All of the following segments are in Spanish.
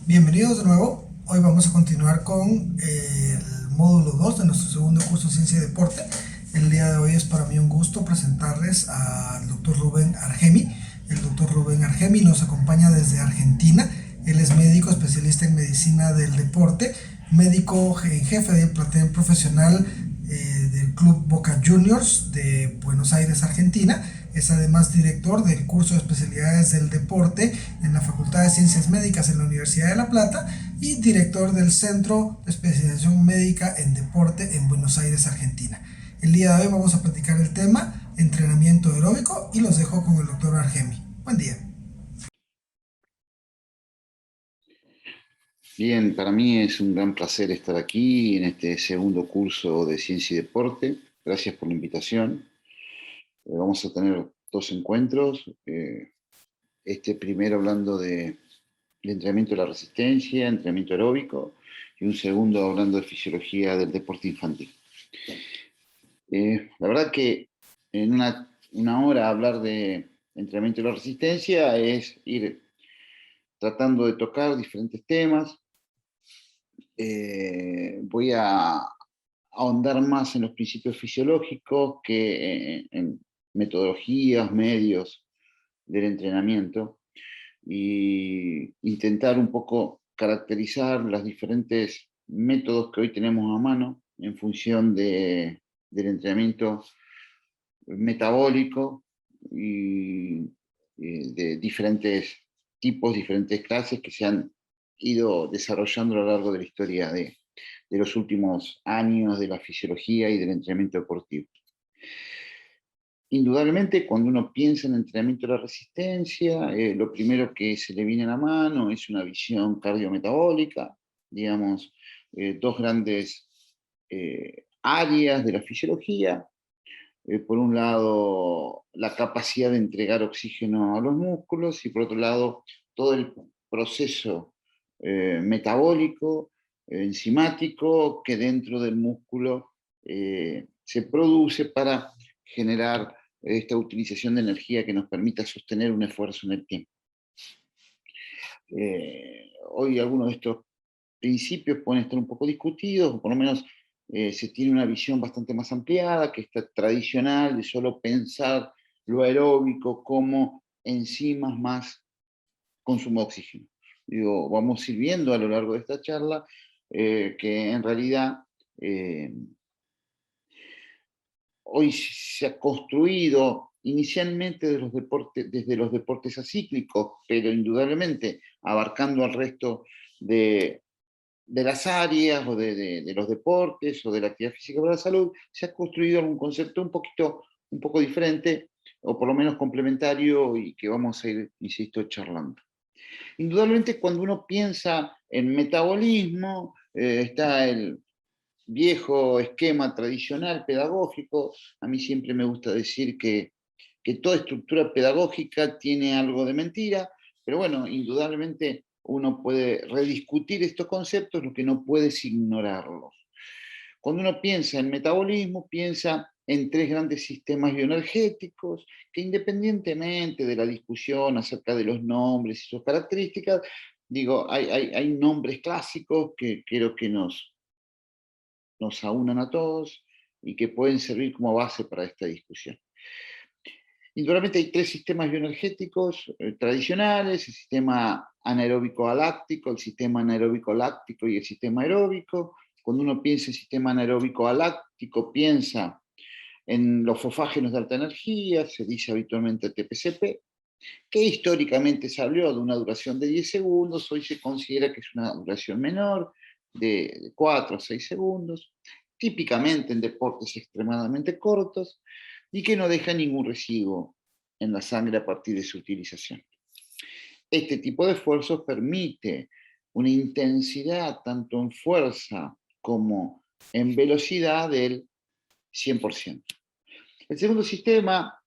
Bienvenidos de nuevo. Hoy vamos a continuar con el módulo 2 de nuestro segundo curso de Ciencia y Deporte. El día de hoy es para mí un gusto presentarles al doctor Rubén Argemi. El doctor Rubén Argemi nos acompaña desde Argentina. Él es médico especialista en medicina del deporte, médico en jefe del plantel profesional del Club Boca Juniors de Buenos Aires, Argentina. Es además director del curso de especialidades del deporte en la Facultad de Ciencias Médicas en la Universidad de La Plata y director del Centro de Especialización Médica en Deporte en Buenos Aires, Argentina. El día de hoy vamos a platicar el tema entrenamiento aeróbico y los dejo con el doctor Argemi. Buen día. Bien, para mí es un gran placer estar aquí en este segundo curso de Ciencia y Deporte. Gracias por la invitación. Vamos a tener dos encuentros. Este primero hablando de entrenamiento de la resistencia, entrenamiento aeróbico, y un segundo hablando de fisiología del deporte infantil. La verdad que en una hora hablar de entrenamiento de la resistencia es ir tratando de tocar diferentes temas. Voy a ahondar más en los principios fisiológicos que en metodologías, medios del entrenamiento y intentar un poco caracterizar los diferentes métodos que hoy tenemos a mano en función del entrenamiento metabólico y de diferentes tipos, diferentes clases que se han ido desarrollando a lo largo de la historia de los últimos años de la fisiología y del entrenamiento deportivo. Indudablemente, cuando uno piensa en entrenamiento de la resistencia, lo primero que se le viene a la mano es una visión cardiometabólica, digamos, dos grandes áreas de la fisiología. Por un lado, la capacidad de entregar oxígeno a los músculos y por otro lado, todo el proceso metabólico, enzimático, que dentro del músculo se produce para generar esta utilización de energía que nos permita sostener un esfuerzo en el tiempo. Hoy algunos de estos principios pueden estar un poco discutidos, o por lo menos se tiene una visión bastante más ampliada, que esta tradicional de solo pensar lo aeróbico como enzimas más consumo de oxígeno. Digo, vamos a ir viendo a lo largo de esta charla que en realidad eh, hoy se ha construido inicialmente desde los deportes acíclicos, pero indudablemente abarcando al resto de las áreas o de los deportes o de la actividad física para la salud, se ha construido un concepto un poco diferente, o por lo menos complementario, y que vamos a ir, insisto, charlando. Indudablemente, cuando uno piensa en metabolismo, está el viejo esquema tradicional pedagógico. A mí siempre me gusta decir que toda estructura pedagógica tiene algo de mentira, pero bueno, indudablemente uno puede rediscutir estos conceptos, lo que no puede es ignorarlos. Cuando uno piensa en metabolismo, piensa en tres grandes sistemas bioenergéticos que, independientemente de la discusión acerca de los nombres y sus características, digo, hay nombres clásicos que creo que nos aunan a todos y que pueden servir como base para esta discusión. Indudablemente hay tres sistemas bioenergéticos tradicionales: el sistema anaeróbico aláctico, el sistema anaeróbico láctico y el sistema aeróbico. Cuando uno piensa en sistema anaeróbico aláctico, piensa en los fosfágenos de alta energía, se dice habitualmente TPCP, que históricamente se habló de una duración de 10 segundos, hoy se considera que es una duración menor, de 4 a 6 segundos, típicamente en deportes extremadamente cortos, y que no deja ningún residuo en la sangre a partir de su utilización. Este tipo de esfuerzos permite una intensidad tanto en fuerza como en velocidad del 100%. El segundo sistema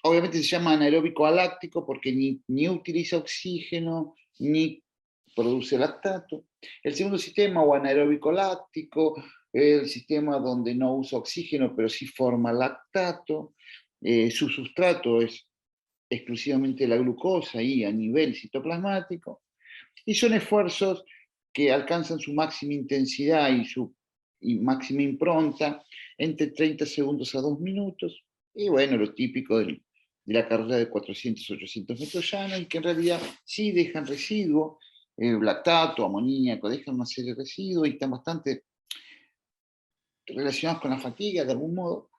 obviamente se llama anaeróbico aláctico porque ni utiliza oxígeno ni produce lactato. El segundo sistema, o anaeróbico láctico, es el sistema donde no usa oxígeno pero sí forma lactato. Su sustrato es exclusivamente la glucosa y a nivel citoplasmático. Y son esfuerzos que alcanzan su máxima intensidad y su máxima impronta entre 30 segundos a 2 minutos. Y bueno, lo típico de la carrera de 400, 800 metros llanos, y que en realidad sí dejan residuos, lactato, amoníaco, dejan una serie de residuos y están bastante relacionados con la fatiga de algún modo.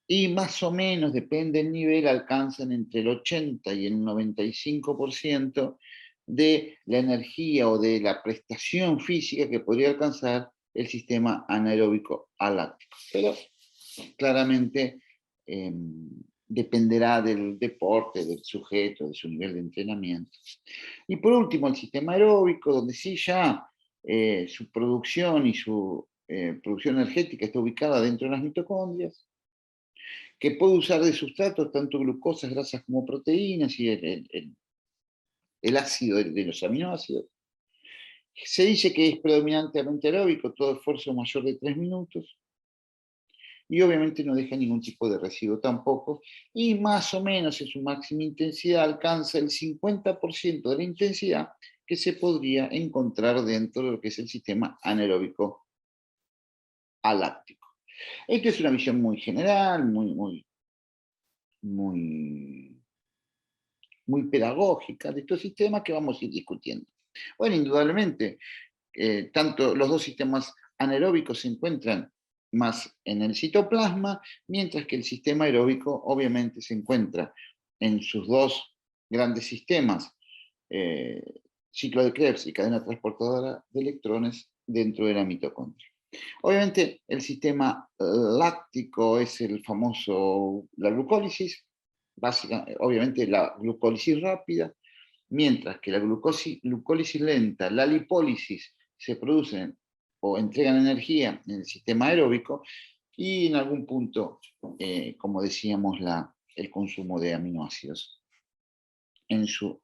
Y más o menos, depende del nivel, alcanzan entre el 80 y el 95% de la energía o de la prestación física que podría alcanzar el sistema anaeróbico aláctico. Pero claramente dependerá del deporte, del sujeto, de su nivel de entrenamiento. Y por último, el sistema aeróbico, donde sí ya su producción y su producción energética está ubicada dentro de las mitocondrias, que puede usar de sustratos tanto glucosas, grasas como proteínas y el ácido de los aminoácidos. Se dice que es predominantemente aeróbico, todo esfuerzo mayor de 3 minutos, y obviamente no deja ningún tipo de residuo tampoco, y más o menos en su máxima intensidad alcanza el 50% de la intensidad que se podría encontrar dentro de lo que es el sistema anaeróbico aláctico. Esto es una visión muy general, muy, muy pedagógica de estos sistemas que vamos a ir discutiendo. Bueno, indudablemente, tanto los dos sistemas anaeróbicos se encuentran más en el citoplasma, mientras que el sistema aeróbico obviamente se encuentra en sus dos grandes sistemas, eh, ciclo de Krebs y cadena transportadora de electrones dentro de la mitocondria. Obviamente el sistema láctico es el famoso, la glucólisis, obviamente la glucólisis rápida, mientras que la glucólisis lenta, la lipólisis se producen o entregan energía en el sistema aeróbico y en algún punto, como decíamos, el consumo de aminoácidos en su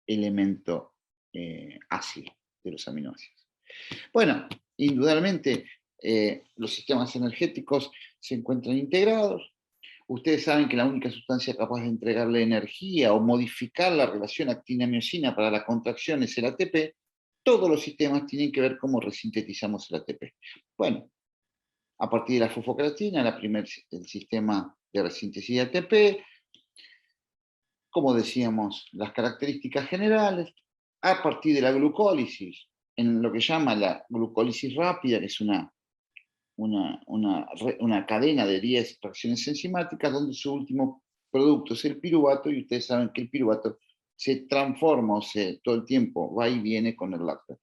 elemento ácido de los aminoácidos. Bueno, indudablemente los sistemas energéticos se encuentran integrados. Ustedes saben que la única sustancia capaz de entregarle energía o modificar la relación actina-miosina para la contracción es el ATP. Todos los sistemas tienen que ver cómo resintetizamos el ATP. Bueno, a partir de la fosfocreatina, el sistema de resíntesis de ATP, como decíamos, las características generales, a partir de la glucólisis, en lo que llama la glucólisis rápida, que es una cadena de 10 reacciones enzimáticas, donde su último producto es el piruvato, y ustedes saben que el piruvato se transforma, todo el tiempo va y viene con el lactato.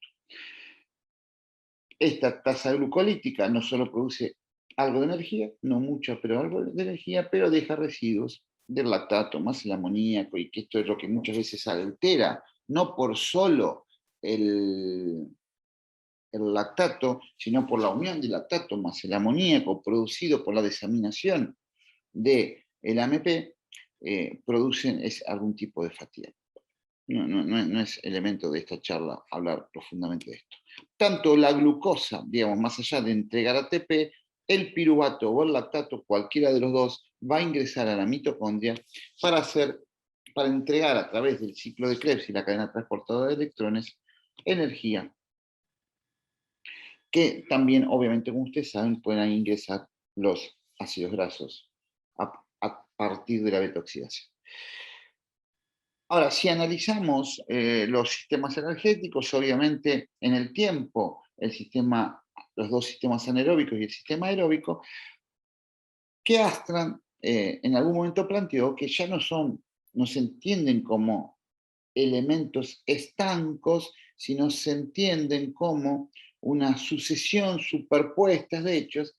Esta tasa glucolítica no solo produce algo de energía, no mucha, pero algo de energía, pero deja residuos del lactato, más el amoníaco, y que esto es lo que muchas veces altera, no por solo el lactato, sino por la unión del lactato más el amoníaco producido por la desaminación del AMP, producen algún tipo de fatiga. No es elemento de esta charla hablar profundamente de esto. Tanto la glucosa, digamos, más allá de entregar ATP, el piruvato o el lactato, cualquiera de los dos, va a ingresar a la mitocondria para entregar a través del ciclo de Krebs y la cadena transportadora de electrones energía, que también, obviamente, como ustedes saben, pueden ingresar los ácidos grasos a partir de la beta-oxidación. Ahora, si analizamos los sistemas energéticos, obviamente en el tiempo, los dos sistemas anaeróbicos y el sistema aeróbico, que Astran en algún momento planteó que ya no se entienden como elementos estancos, sino se entienden como una sucesión superpuesta de hechos,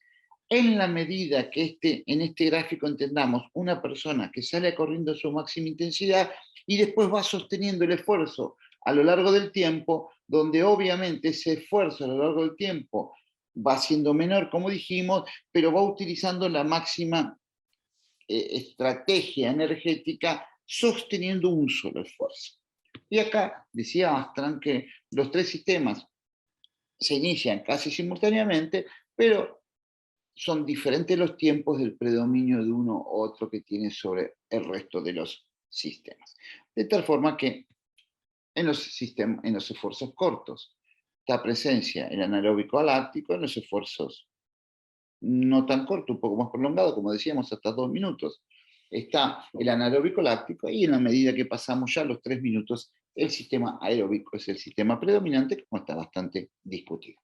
en la medida que en este gráfico entendamos una persona que sale corriendo a su máxima intensidad y después va sosteniendo el esfuerzo a lo largo del tiempo, donde obviamente ese esfuerzo a lo largo del tiempo va siendo menor, como dijimos, pero va utilizando la máxima estrategia energética sosteniendo un solo esfuerzo. Y acá decía Astran que los tres sistemas se inician casi simultáneamente, pero son diferentes los tiempos del predominio de uno u otro que tiene sobre el resto de los sistemas. de tal forma que en los esfuerzos cortos está presencia el anaeróbico láctico, en los esfuerzos no tan cortos, un poco más prolongados, como decíamos, hasta 2 minutos, está el anaeróbico láctico, y en la medida que pasamos ya los 3 minutos, el sistema aeróbico es el sistema predominante, como está bastante discutido.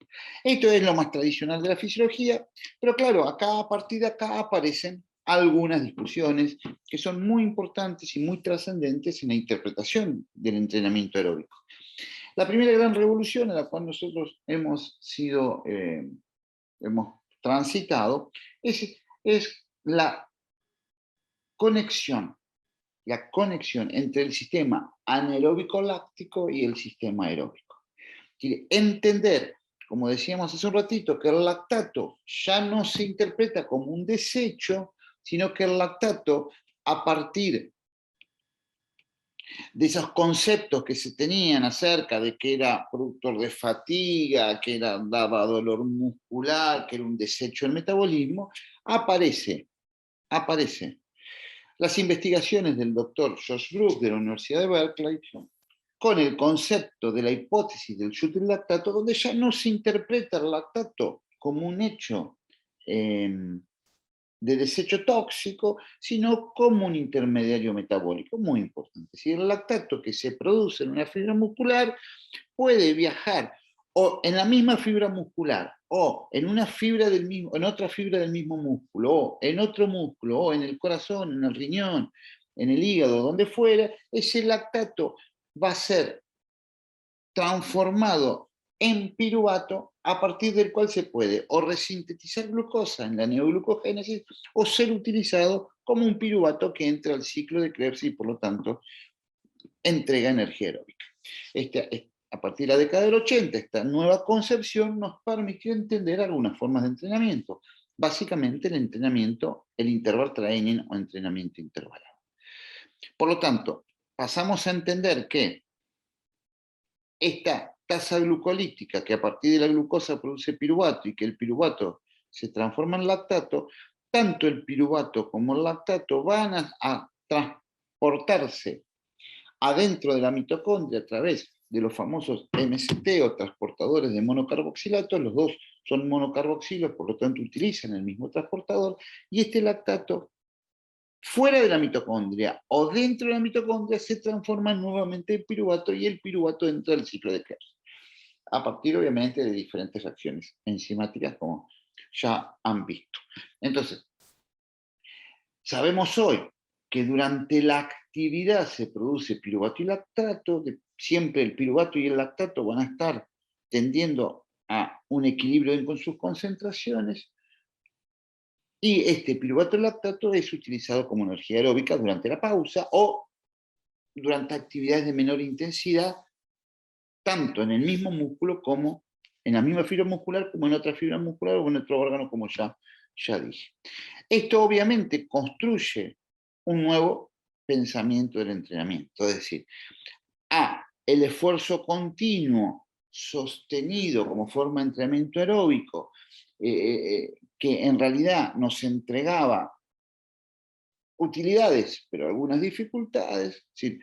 Esto es lo más tradicional de la fisiología, pero claro, acá, a partir de acá aparecen algunas discusiones que son muy importantes y muy trascendentes en la interpretación del entrenamiento aeróbico. La primera gran revolución a la cual nosotros hemos transitado es conexión, la conexión entre el sistema anaeróbico láctico y el sistema aeróbico. Quiere entender, como decíamos hace un ratito, que el lactato ya no se interpreta como un desecho, sino que el lactato, a partir de esos conceptos que se tenían acerca de que era productor de fatiga, que daba dolor muscular, que era un desecho del metabolismo, aparece. Las investigaciones del doctor Josh Brook de la Universidad de Berkeley con el concepto de la hipótesis del lactato, donde ya no se interpreta el lactato como un hecho de desecho tóxico, sino como un intermediario metabólico, muy importante. Si el lactato que se produce en una fibra muscular puede viajar o en la misma fibra muscular, o en una fibra del mismo, en otra fibra del mismo músculo, o en otro músculo, o en el corazón, en el riñón, en el hígado, donde fuera, ese lactato va a ser transformado en piruvato, a partir del cual se puede o resintetizar glucosa en la neoglucogénesis o ser utilizado como un piruvato que entra al ciclo de Krebs y por lo tanto entrega energía aeróbica. A partir de la década del 80, esta nueva concepción nos permitió entender algunas formas de entrenamiento, básicamente el entrenamiento, el interval training o entrenamiento intervalado. Por lo tanto, pasamos a entender que esta tasa glucolítica, que a partir de la glucosa produce piruvato y que el piruvato se transforma en lactato, tanto el piruvato como el lactato van a transportarse adentro de la mitocondria a través de los famosos MCT o transportadores de monocarboxilatos. Los dos son monocarboxilos, por lo tanto utilizan el mismo transportador, y este lactato fuera de la mitocondria o dentro de la mitocondria se transforma nuevamente en piruvato, y el piruvato entra al ciclo de Krebs, a partir obviamente de diferentes reacciones enzimáticas como ya han visto. Entonces, sabemos hoy que durante la actividad se produce piruvato y lactato, siempre el piruvato y el lactato van a estar tendiendo a un equilibrio con sus concentraciones, y este piruvato lactato es utilizado como energía aeróbica durante la pausa o durante actividades de menor intensidad, tanto en el mismo músculo como en la misma fibra muscular, como en otra fibra muscular o en otro órgano, como ya dije. Esto obviamente construye un nuevo pensamiento del entrenamiento, es decir, el esfuerzo continuo sostenido como forma de entrenamiento aeróbico, que en realidad nos entregaba utilidades, pero algunas dificultades. Es decir,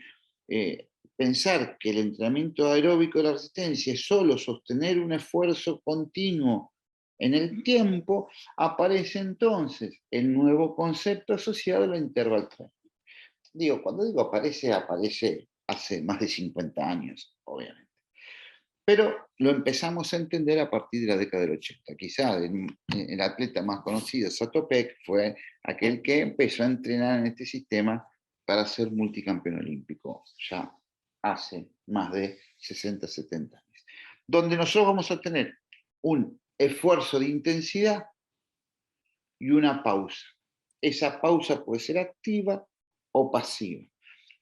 pensar que el entrenamiento aeróbico de la resistencia es solo sostener un esfuerzo continuo en el tiempo, aparece entonces el nuevo concepto asociado al interval training. Cuando digo aparece hace más de 50 años, obviamente. Pero lo empezamos a entender a partir de la década del 80. Quizá el atleta más conocido, Sato Peck, fue aquel que empezó a entrenar en este sistema para ser multicampeón olímpico, ya hace más de 60, 70 años. Donde nosotros vamos a tener un esfuerzo de intensidad y una pausa. Esa pausa puede ser activa o pasiva.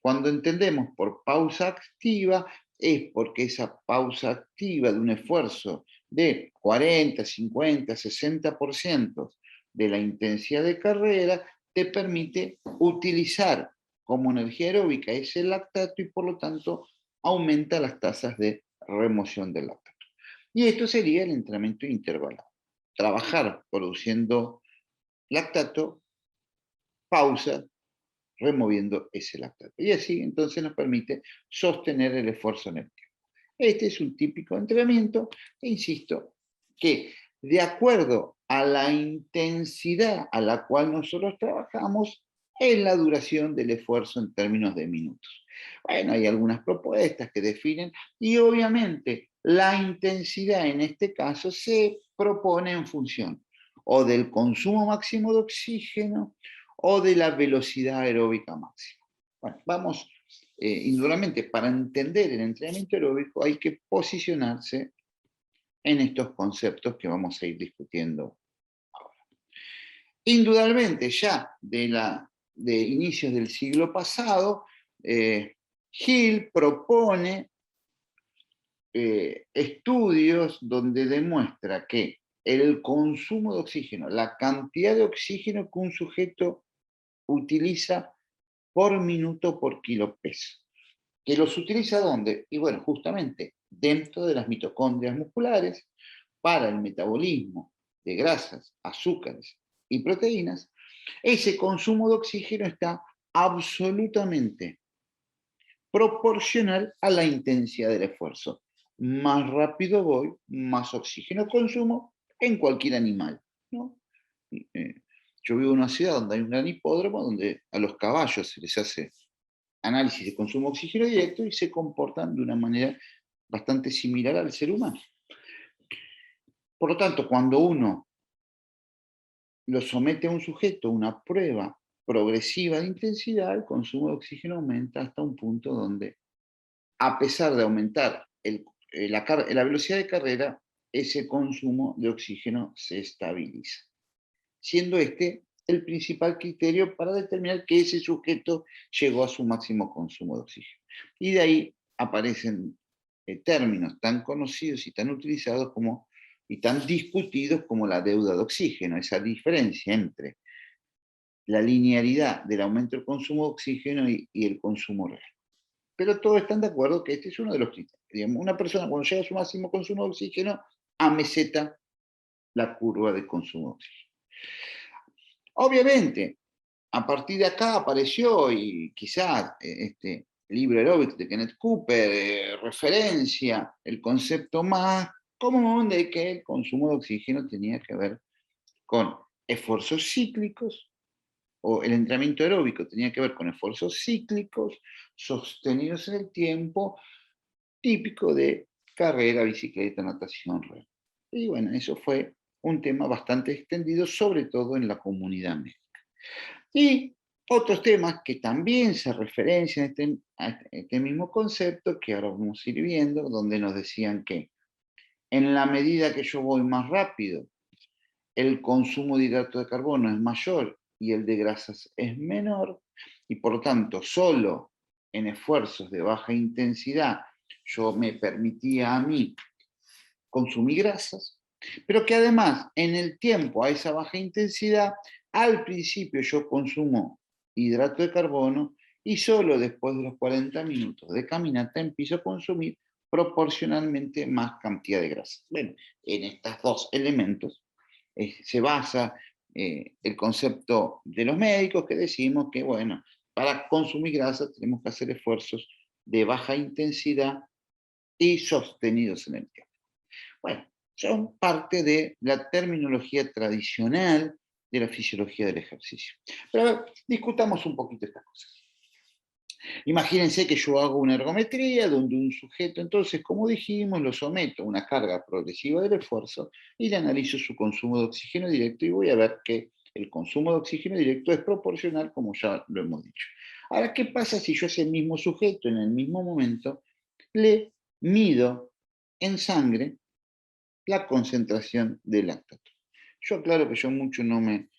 Cuando entendemos por pausa activa, es porque esa pausa activa de un esfuerzo de 40, 50, 60% de la intensidad de carrera te permite utilizar como energía aeróbica ese lactato, y por lo tanto aumenta las tasas de remoción del lactato. Y esto sería el entrenamiento intervalado. Trabajar produciendo lactato, pausa, removiendo ese lactato. Y así entonces nos permite sostener el esfuerzo en el tiempo. Este es un típico entrenamiento, e insisto, que de acuerdo a la intensidad a la cual nosotros trabajamos, es la duración del esfuerzo en términos de minutos. Bueno, hay algunas propuestas que definen y obviamente la intensidad en este caso se propone en función o del consumo máximo de oxígeno o de la velocidad aeróbica máxima. Bueno, vamos, indudablemente, para entender el entrenamiento aeróbico hay que posicionarse en estos conceptos que vamos a ir discutiendo ahora. Indudablemente, ya de inicios del siglo pasado, Hill propone estudios donde demuestra que el consumo de oxígeno, la cantidad de oxígeno que un sujeto utiliza por minuto por kilo peso. ¿Que los utiliza dónde? Y bueno, justamente dentro de las mitocondrias musculares para el metabolismo de grasas, azúcares y proteínas. Ese consumo de oxígeno está absolutamente proporcional a la intensidad del esfuerzo. Más rápido voy, más oxígeno consumo en cualquier animal, ¿no? Yo vivo en una ciudad donde hay un gran hipódromo, donde a los caballos se les hace análisis de consumo de oxígeno directo y se comportan de una manera bastante similar al ser humano. Por lo tanto, cuando uno lo somete a un sujeto a una prueba progresiva de intensidad, el consumo de oxígeno aumenta hasta un punto donde, a pesar de aumentar la velocidad de carrera, ese consumo de oxígeno se estabiliza, siendo este el principal criterio para determinar que ese sujeto llegó a su máximo consumo de oxígeno. Y de ahí aparecen términos tan conocidos y tan utilizados y tan discutidos como la deuda de oxígeno, esa diferencia entre la linealidad del aumento del consumo de oxígeno y el consumo real. Pero todos están de acuerdo que este es uno de los criterios. Digamos, una persona cuando llega a su máximo consumo de oxígeno, ameseta la curva de consumo de oxígeno. Obviamente, a partir de acá apareció, y quizás este libro Aerobics de Kenneth Cooper referencia el concepto más común de que el consumo de oxígeno tenía que ver con esfuerzos cíclicos, o el entrenamiento aeróbico tenía que ver con esfuerzos cíclicos sostenidos en el tiempo, típico de carrera, bicicleta, natación, remo. Y bueno, eso fue un tema bastante extendido, sobre todo en la comunidad médica. Y otros temas que también se referencian a este mismo concepto, que ahora vamos a ir viendo, donde nos decían que en la medida que yo voy más rápido, el consumo de hidrato de carbono es mayor y el de grasas es menor, y por lo tanto solo en esfuerzos de baja intensidad yo me permitía a mí consumir grasas, pero que además en el tiempo a esa baja intensidad, al principio yo consumo hidrato de carbono y solo después de los 40 minutos de caminata empiezo a consumir proporcionalmente más cantidad de grasa. Bueno, en estos dos elementos se basa el concepto de los médicos, que decimos que, bueno, para consumir grasa tenemos que hacer esfuerzos de baja intensidad y sostenidos en el tiempo. Bueno, son parte de la terminología tradicional de la fisiología del ejercicio. Pero a ver, discutamos un poquito estas cosas. Imagínense que yo hago una ergometría donde un sujeto, entonces, como dijimos, lo someto a una carga progresiva del esfuerzo y le analizo su consumo de oxígeno directo y voy a ver que el consumo de oxígeno directo es proporcional, como ya lo hemos dicho. Ahora, ¿qué pasa si yo a ese mismo sujeto, en el mismo momento, le mido en sangre la concentración de lactato? Yo aclaro que yo mucho no me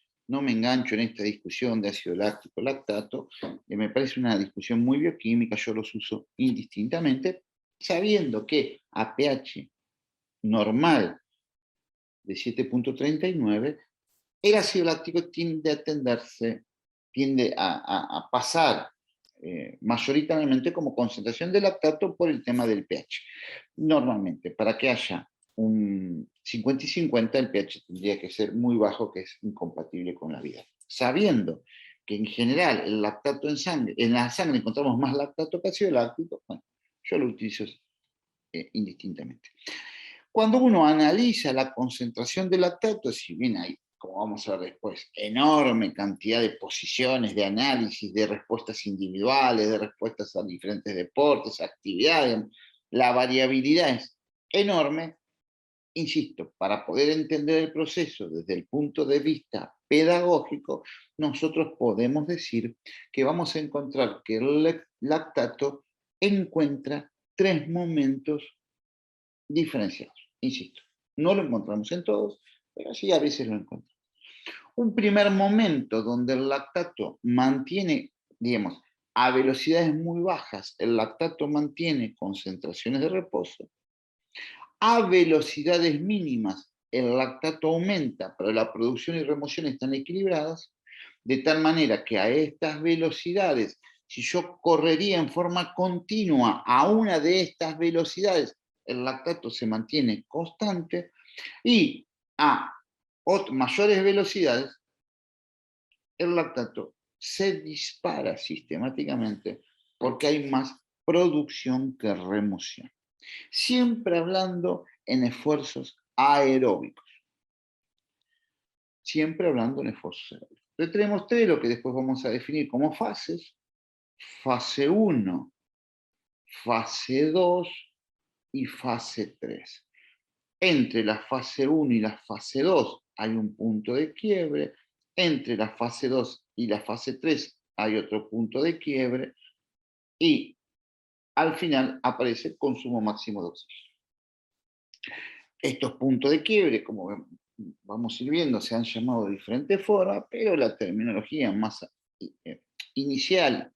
engancho en esta discusión de ácido láctico, lactato, me parece una discusión muy bioquímica, yo los uso indistintamente, sabiendo que a pH normal de 7,39, el ácido láctico tiende a pasar mayoritariamente como concentración de lactato por el tema del pH. Normalmente, para que haya un 50 y 50, el pH tendría que ser muy bajo, que es incompatible con la vida. Sabiendo que en general el lactato en la sangre encontramos más lactato que ácido láctico, bueno, yo lo utilizo indistintamente. Cuando uno analiza la concentración de lactato, si bien hay, como vamos a ver después, enorme cantidad de posiciones, de análisis, de respuestas individuales, de respuestas a diferentes deportes, actividades, la variabilidad es enorme. Insisto, para poder entender el proceso desde el punto de vista pedagógico, nosotros podemos decir que vamos a encontrar que el lactato encuentra 3 momentos diferenciados. Insisto, no lo encontramos en todos, pero sí a veces lo encontramos. Un primer momento donde el lactato mantiene, digamos, a velocidades muy bajas, el lactato mantiene concentraciones de reposo. A velocidades mínimas, el lactato aumenta, pero la producción y remoción están equilibradas, de tal manera que a estas velocidades, si yo correría en forma continua a una de estas velocidades, el lactato se mantiene constante, y a mayores velocidades, el lactato se dispara sistemáticamente porque hay más producción que remoción. Siempre hablando en esfuerzos aeróbicos. Siempre hablando en esfuerzos aeróbicos. Entonces tenemos 3, lo que después vamos a definir como fases. Fase 1, fase 2 y fase 3. Entre la fase 1 y la fase 2 hay un punto de quiebre. Entre la fase 2 y la fase 3 hay otro punto de quiebre. Y al final aparece el consumo máximo de oxígeno. Estos puntos de quiebre, como vamos a ir viendo, se han llamado de diferentes formas, pero la terminología más inicial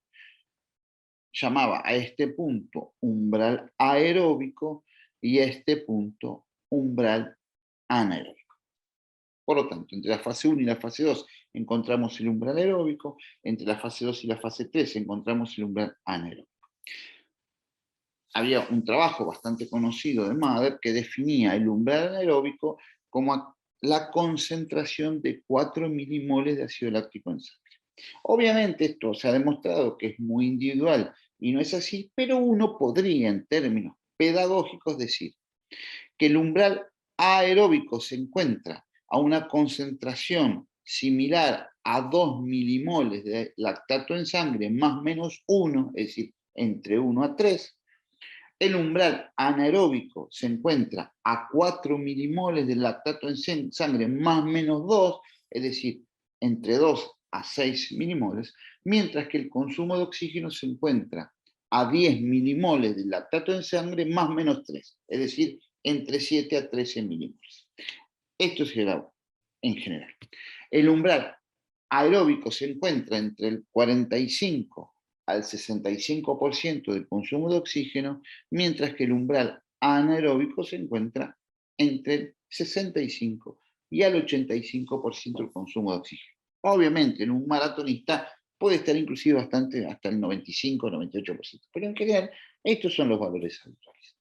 llamaba a este punto umbral aeróbico y a este punto umbral anaeróbico. Por lo tanto, entre la fase 1 y la fase 2 encontramos el umbral aeróbico, entre la fase 2 y la fase 3 encontramos el umbral anaeróbico. Había un trabajo bastante conocido de Mather que definía el umbral anaeróbico como la concentración de 4 milimoles de ácido láctico en sangre. Obviamente esto se ha demostrado que es muy individual y no es así, pero uno podría en términos pedagógicos decir que el umbral aeróbico se encuentra a una concentración similar a 2 milimoles de lactato en sangre más o menos 1, es decir, entre 1 a 3. El umbral anaeróbico se encuentra a 4 milimoles de lactato en sangre más o menos 2, es decir, entre 2 a 6 milimoles, mientras que el consumo de oxígeno se encuentra a 10 milimoles de lactato en sangre más o menos 3, es decir, entre 7 a 13 milimoles. Esto es en general. El umbral aeróbico se encuentra entre el 45 al 65% del consumo de oxígeno, mientras que el umbral anaeróbico se encuentra entre el 65 y al 85% del consumo de oxígeno. Obviamente, en un maratonista puede estar inclusive bastante hasta el 95-98%, pero en general estos son los valores habituales.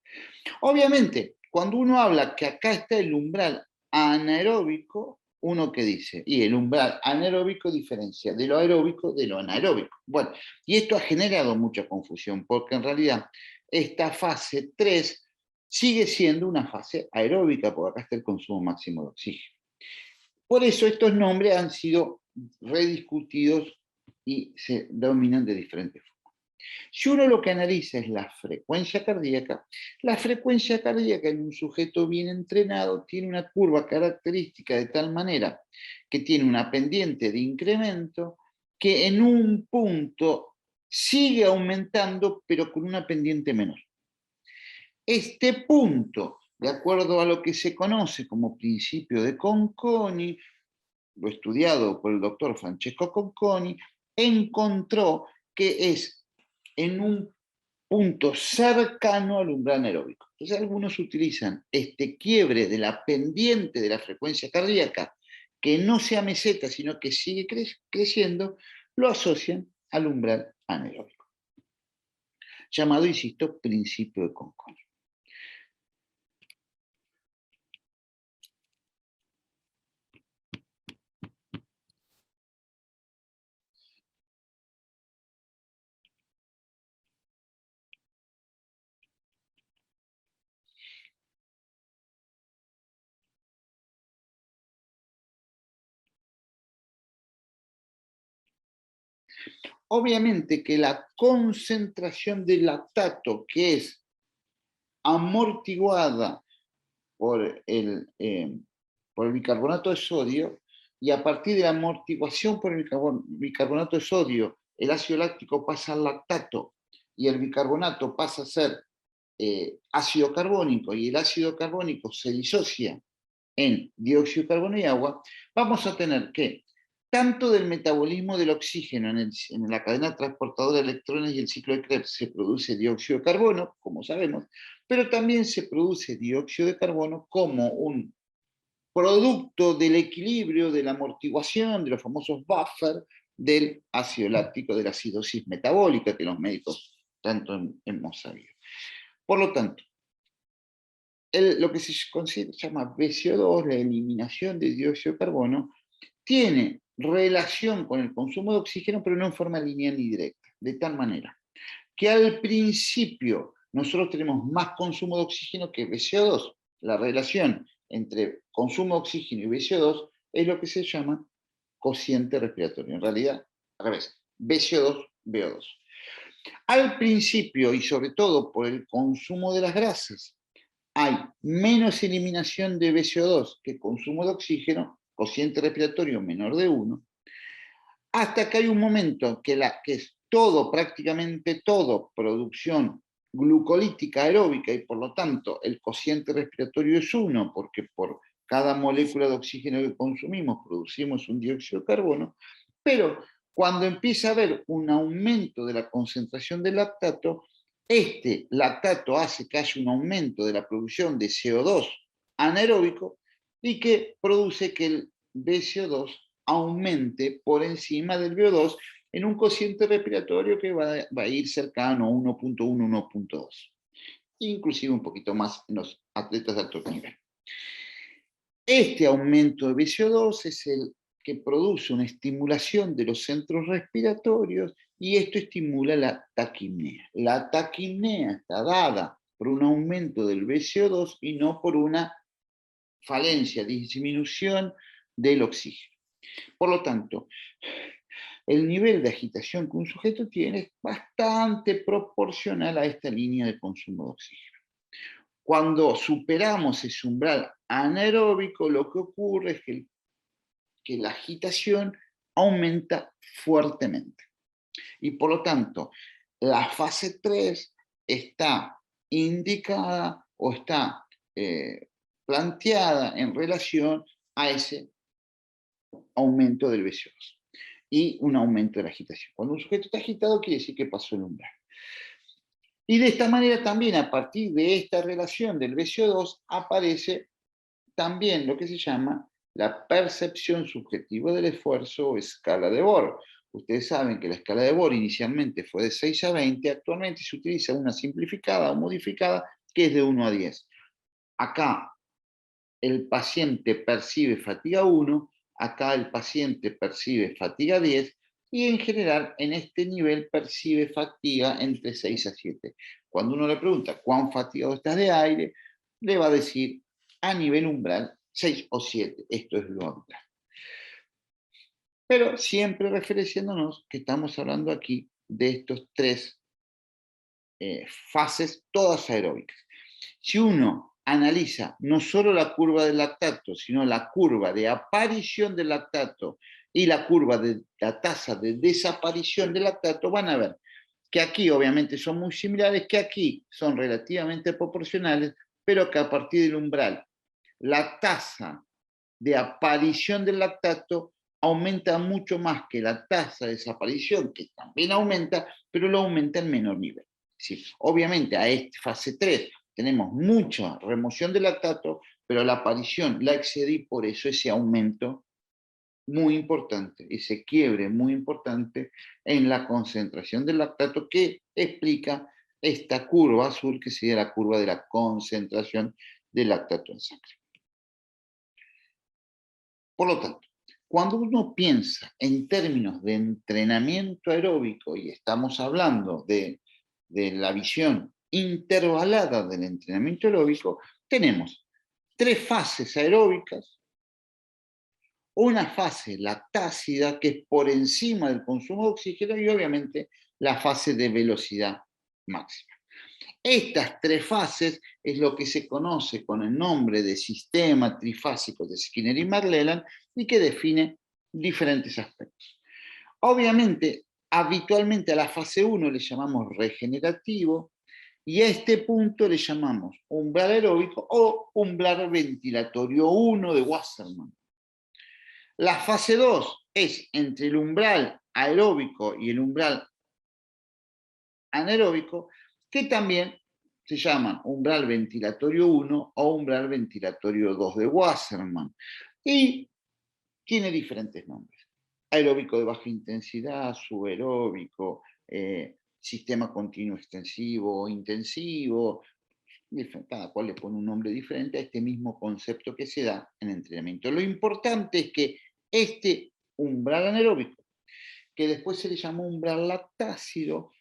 Obviamente, cuando uno habla que acá está el umbral anaeróbico, uno que dice, y el umbral anaeróbico diferencia de lo aeróbico de lo anaeróbico. Bueno, y esto ha generado mucha confusión, porque en realidad esta fase 3 sigue siendo una fase aeróbica, porque acá está el consumo máximo de oxígeno. Por eso estos nombres han sido rediscutidos y se dominan de diferentes formas. Si uno lo que analiza es la frecuencia cardíaca en un sujeto bien entrenado tiene una curva característica de tal manera que tiene una pendiente de incremento que en un punto sigue aumentando, pero con una pendiente menor. Este punto, de acuerdo a lo que se conoce como principio de Conconi, lo estudiado por el doctor Francesco Conconi, encontró que es en un punto cercano al umbral anaeróbico. Entonces algunos utilizan este quiebre de la pendiente de la frecuencia cardíaca, que no sea meseta, sino que sigue creciendo, lo asocian al umbral anaeróbico. Llamado, insisto, principio de Conconi. Obviamente que la concentración del lactato, que es amortiguada por el bicarbonato de sodio, y a partir de la amortiguación por el bicarbonato de sodio, el ácido láctico pasa al lactato y el bicarbonato pasa a ser ácido carbónico, y el ácido carbónico se disocia en dióxido de carbono y agua, vamos a tener que tanto del metabolismo del oxígeno en la cadena transportadora de electrones y el ciclo de Krebs se produce dióxido de carbono, como sabemos, pero también se produce dióxido de carbono como un producto del equilibrio, de la amortiguación, de los famosos buffers del ácido láctico, de la acidosis metabólica que los médicos tanto hemos sabido. Por lo tanto, lo que se llama BCO2, la eliminación de dióxido de carbono, tiene relación con el consumo de oxígeno, pero no en forma lineal ni directa, de tal manera que al principio nosotros tenemos más consumo de oxígeno que BCO2. La relación entre consumo de oxígeno y BCO2 es lo que se llama cociente respiratorio. En realidad, al revés, BCO2, BO2. Al principio, y sobre todo por el consumo de las grasas, hay menos eliminación de BCO2 que consumo de oxígeno, cociente respiratorio menor de 1, hasta que hay un momento que es todo, prácticamente todo, producción glucolítica aeróbica, y por lo tanto el cociente respiratorio es 1, porque por cada molécula de oxígeno que consumimos producimos un dióxido de carbono, pero cuando empieza a haber un aumento de la concentración del lactato, este lactato hace que haya un aumento de la producción de CO2 anaeróbico y que produce que el BCO2 aumente por encima del VO2 en un cociente respiratorio que va a ir cercano a 1.1, 1.2, inclusive un poquito más en los atletas de alto nivel. Este aumento de BCO2 es el que produce una estimulación de los centros respiratorios y esto estimula la taquipnea. La taquipnea está dada por un aumento del BCO2 y no por una falencia, disminución del oxígeno. Por lo tanto, el nivel de agitación que un sujeto tiene es bastante proporcional a esta línea de consumo de oxígeno. Cuando superamos ese umbral anaeróbico, lo que ocurre es que la agitación aumenta fuertemente. Y por lo tanto, la fase 3 está indicada o está planteada en relación a ese aumento del BCO2 y un aumento de la agitación. Cuando un sujeto está agitado, quiere decir que pasó el umbral. Y de esta manera también, a partir de esta relación del BCO2, aparece también lo que se llama la percepción subjetiva del esfuerzo o escala de Bohr. Ustedes saben que la escala de Bohr inicialmente fue de 6 a 20, actualmente se utiliza una simplificada o modificada que es de 1 a 10. Acá el paciente percibe fatiga 1, acá el paciente percibe fatiga 10, y en general en este nivel percibe fatiga entre 6 a 7. Cuando uno le pregunta cuán fatigado estás de aire, le va a decir a nivel umbral 6 o 7, esto es lo umbral. Pero siempre referenciándonos que estamos hablando aquí de estos tres fases, todas aeróbicas. Si uno analiza no solo la curva del lactato, sino la curva de aparición del lactato y la curva de la tasa de desaparición del lactato, van a ver que aquí obviamente son muy similares, que aquí son relativamente proporcionales, pero que a partir del umbral la tasa de aparición del lactato aumenta mucho más que la tasa de desaparición, que también aumenta, pero lo aumenta en menor nivel. Sí, obviamente a esta fase 3 tenemos mucha remoción del lactato, pero la aparición la excedí, por eso ese aumento muy importante, ese quiebre muy importante en la concentración del lactato que explica esta curva azul que sería la curva de la concentración del lactato en sangre. Por lo tanto, cuando uno piensa en términos de entrenamiento aeróbico y estamos hablando de la visión intervalada del entrenamiento aeróbico, tenemos tres fases aeróbicas, una fase lactácida que es por encima del consumo de oxígeno y obviamente la fase de velocidad máxima. Estas tres fases es lo que se conoce con el nombre de sistema trifásico de Skinner y McLelland y que define diferentes aspectos. Obviamente, habitualmente a la fase 1 le llamamos regenerativo y a este punto le llamamos umbral aeróbico o umbral ventilatorio 1 de Wassermann. La fase 2 es entre el umbral aeróbico y el umbral anaeróbico, que también se llaman umbral ventilatorio 1 o umbral ventilatorio 2 de Wassermann. Y tiene diferentes nombres. Aeróbico de baja intensidad, subaeróbico, sistema continuo extensivo, intensivo, cada cual le pone un nombre diferente a este mismo concepto que se da en entrenamiento. Lo importante es que este umbral anaeróbico, que después se le llamó umbral lactácido,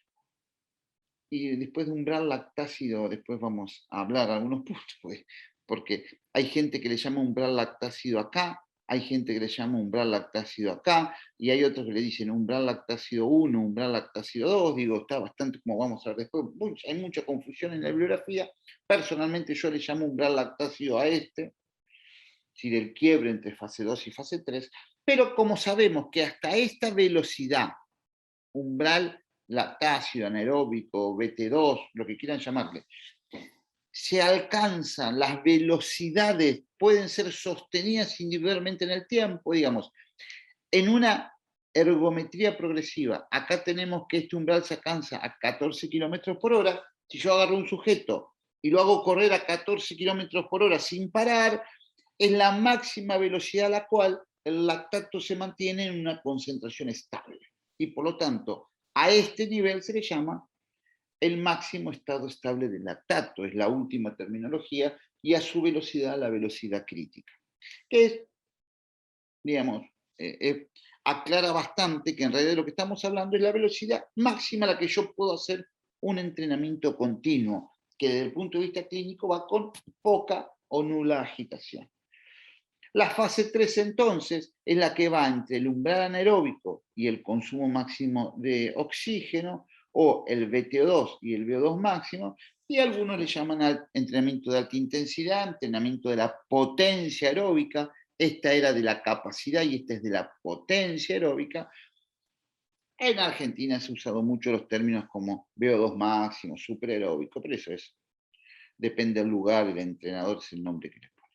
y después de umbral lactácido, después vamos a hablar algunos puntos, pues, porque hay gente que le llama umbral lactácido acá, hay gente que le llama umbral lactácido acá, y hay otros que le dicen umbral lactácido 1, umbral lactácido 2, digo, está bastante, como vamos a ver después, hay mucha confusión en la bibliografía. Personalmente yo le llamo umbral lactácido a este, si del quiebre entre fase 2 y fase 3, pero como sabemos que hasta esta velocidad, umbral lactácido, anaeróbico, BT2, lo que quieran llamarle, se alcanzan, las velocidades pueden ser sostenidas individualmente en el tiempo, digamos, en una ergometría progresiva. Acá tenemos que este umbral se alcanza a 14 kilómetros por hora. Si yo agarro un sujeto y lo hago correr a 14 kilómetros por hora sin parar, es la máxima velocidad a la cual el lactato se mantiene en una concentración estable. Y por lo tanto, a este nivel se le llama el máximo estado estable del lactato, es la última terminología, y a su velocidad la velocidad crítica. Que es, digamos, aclara bastante que en realidad lo que estamos hablando es la velocidad máxima a la que yo puedo hacer un entrenamiento continuo, que desde el punto de vista clínico va con poca o nula agitación. La fase 3 entonces es la que va entre el umbral anaeróbico y el consumo máximo de oxígeno, o el VTO2 y el VO2 máximo, y algunos le llaman entrenamiento de alta intensidad, entrenamiento de la potencia aeróbica. Esta era de la capacidad y esta es de la potencia aeróbica. En Argentina se han usado mucho los términos como VO2 máximo, superaeróbico, pero eso depende del lugar, el entrenador es el nombre que le pone.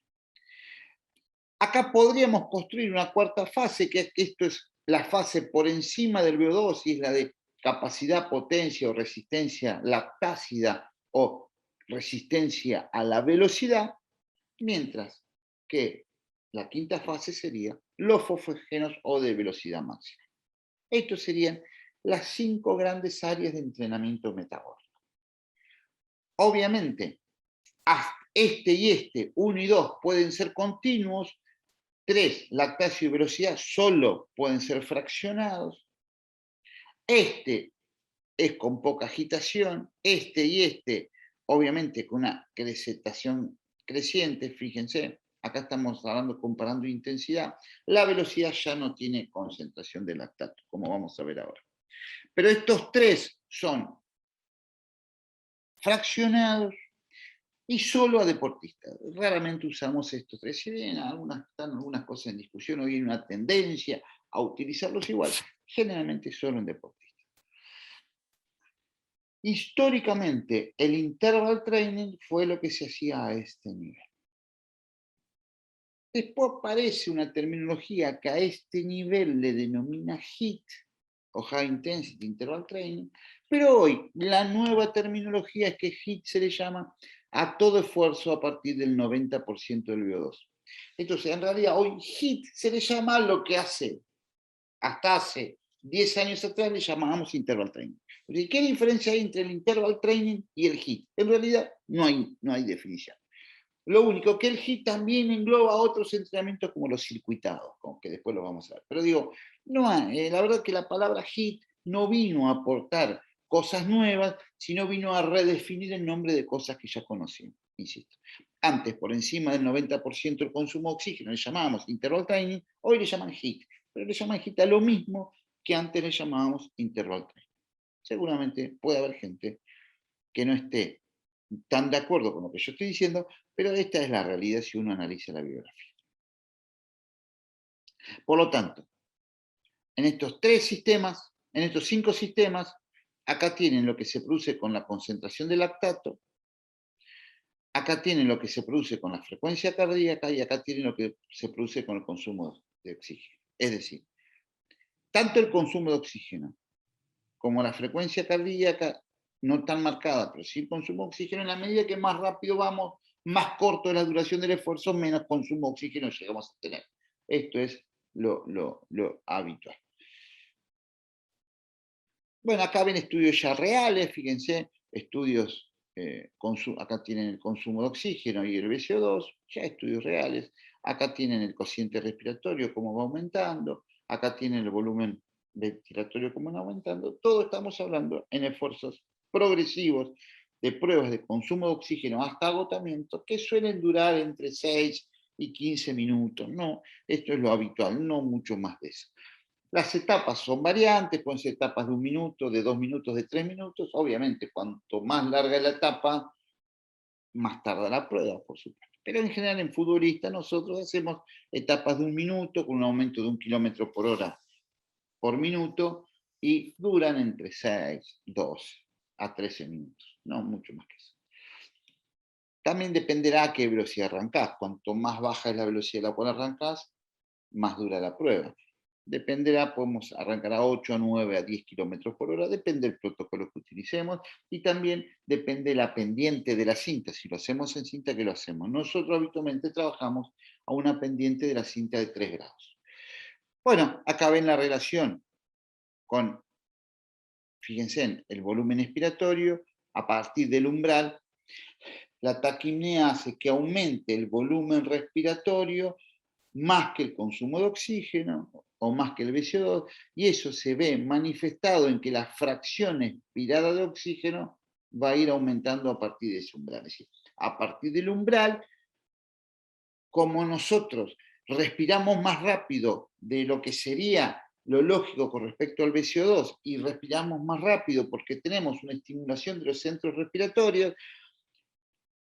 Acá podríamos construir una cuarta fase, que esto es la fase por encima del VO2, y es la de capacidad, potencia o resistencia lactácida o resistencia a la velocidad, mientras que la quinta fase sería los fosfogéneos o de velocidad máxima. Estos serían las 5 grandes áreas de entrenamiento metabólico. Obviamente, este y este, 1 y 2, pueden ser continuos. 3, lactacio y velocidad, solo pueden ser fraccionados. Este es con poca agitación. Este y este, obviamente, con una crecetación creciente. Fíjense, acá estamos hablando, comparando intensidad. La velocidad ya no tiene concentración de lactato, como vamos a ver ahora. Pero estos 3 son fraccionados y solo a deportistas. Raramente usamos estos 3. Si bien están algunas cosas en discusión, hoy hay una tendencia a utilizarlos igual, generalmente solo en deportistas. Históricamente, el interval training fue lo que se hacía a este nivel. Después aparece una terminología que a este nivel le denomina HIIT, o High Intensity Interval Training, pero hoy la nueva terminología es que HIIT se le llama a todo esfuerzo a partir del 90% del VO2. Entonces, en realidad, hoy HIIT se le llama lo que hasta hace 10 años atrás le llamábamos Interval Training. ¿Qué diferencia hay entre el Interval Training y el HIIT? En realidad, no hay definición. Lo único que el HIIT también engloba otros entrenamientos como los circuitados, como que después lo vamos a ver. Pero digo, la verdad que la palabra HIIT no vino a aportar cosas nuevas, sino vino a redefinir el nombre de cosas que ya conocíamos, insisto. Antes, por encima del 90% del consumo de oxígeno, le llamábamos interval training, hoy le llaman HIIT, pero le llaman HIIT a lo mismo que antes le llamábamos interval training. Seguramente puede haber gente que no esté tan de acuerdo con lo que yo estoy diciendo, pero esta es la realidad si uno analiza la bibliografía. Por lo tanto, en estos 5 sistemas, acá tienen lo que se produce con la concentración de lactato, acá tienen lo que se produce con la frecuencia cardíaca y acá tienen lo que se produce con el consumo de oxígeno. Es decir, tanto el consumo de oxígeno como la frecuencia cardíaca, no tan marcada, pero sí el consumo de oxígeno, en la medida que más rápido vamos, más corto es la duración del esfuerzo, menos consumo de oxígeno llegamos a tener. Esto es lo habitual. Bueno, acá ven estudios ya reales, fíjense, estudios, acá tienen el consumo de oxígeno y el VCO2, ya estudios reales. Acá tienen el cociente respiratorio, cómo va aumentando. Acá tienen el volumen ventilatorio, cómo va aumentando. Todo estamos hablando en esfuerzos progresivos de pruebas de consumo de oxígeno hasta agotamiento, que suelen durar entre 6 y 15 minutos. No, esto es lo habitual, no mucho más de eso. Las etapas son variantes, pueden ser etapas de 1 minuto, de 2 minutos, de 3 minutos. Obviamente, cuanto más larga es la etapa, más tarda la prueba, por supuesto. Pero en general, en futbolistas, nosotros hacemos etapas de 1 minuto con un aumento de 1 kilómetro por hora por minuto y duran entre 6, 12 a 13 minutos, no mucho más que eso. También dependerá a qué velocidad arrancás. Cuanto más baja es la velocidad a la cual arrancás, más dura la prueba. Dependerá, podemos arrancar a 8, a 9, a 10 kilómetros por hora, depende del protocolo que utilicemos y también depende la pendiente de la cinta. Si lo hacemos en cinta, ¿qué lo hacemos? Nosotros habitualmente trabajamos a una pendiente de la cinta de 3 grados. Bueno, acá ven la relación con, fíjense, en el volumen expiratorio a partir del umbral. La taquipnea hace que aumente el volumen respiratorio más que el consumo de oxígeno o más que el VCO2, y eso se ve manifestado en que la fracción expirada de oxígeno va a ir aumentando a partir de ese umbral. Es decir, a partir del umbral, como nosotros respiramos más rápido de lo que sería lo lógico con respecto al VCO2 y respiramos más rápido porque tenemos una estimulación de los centros respiratorios,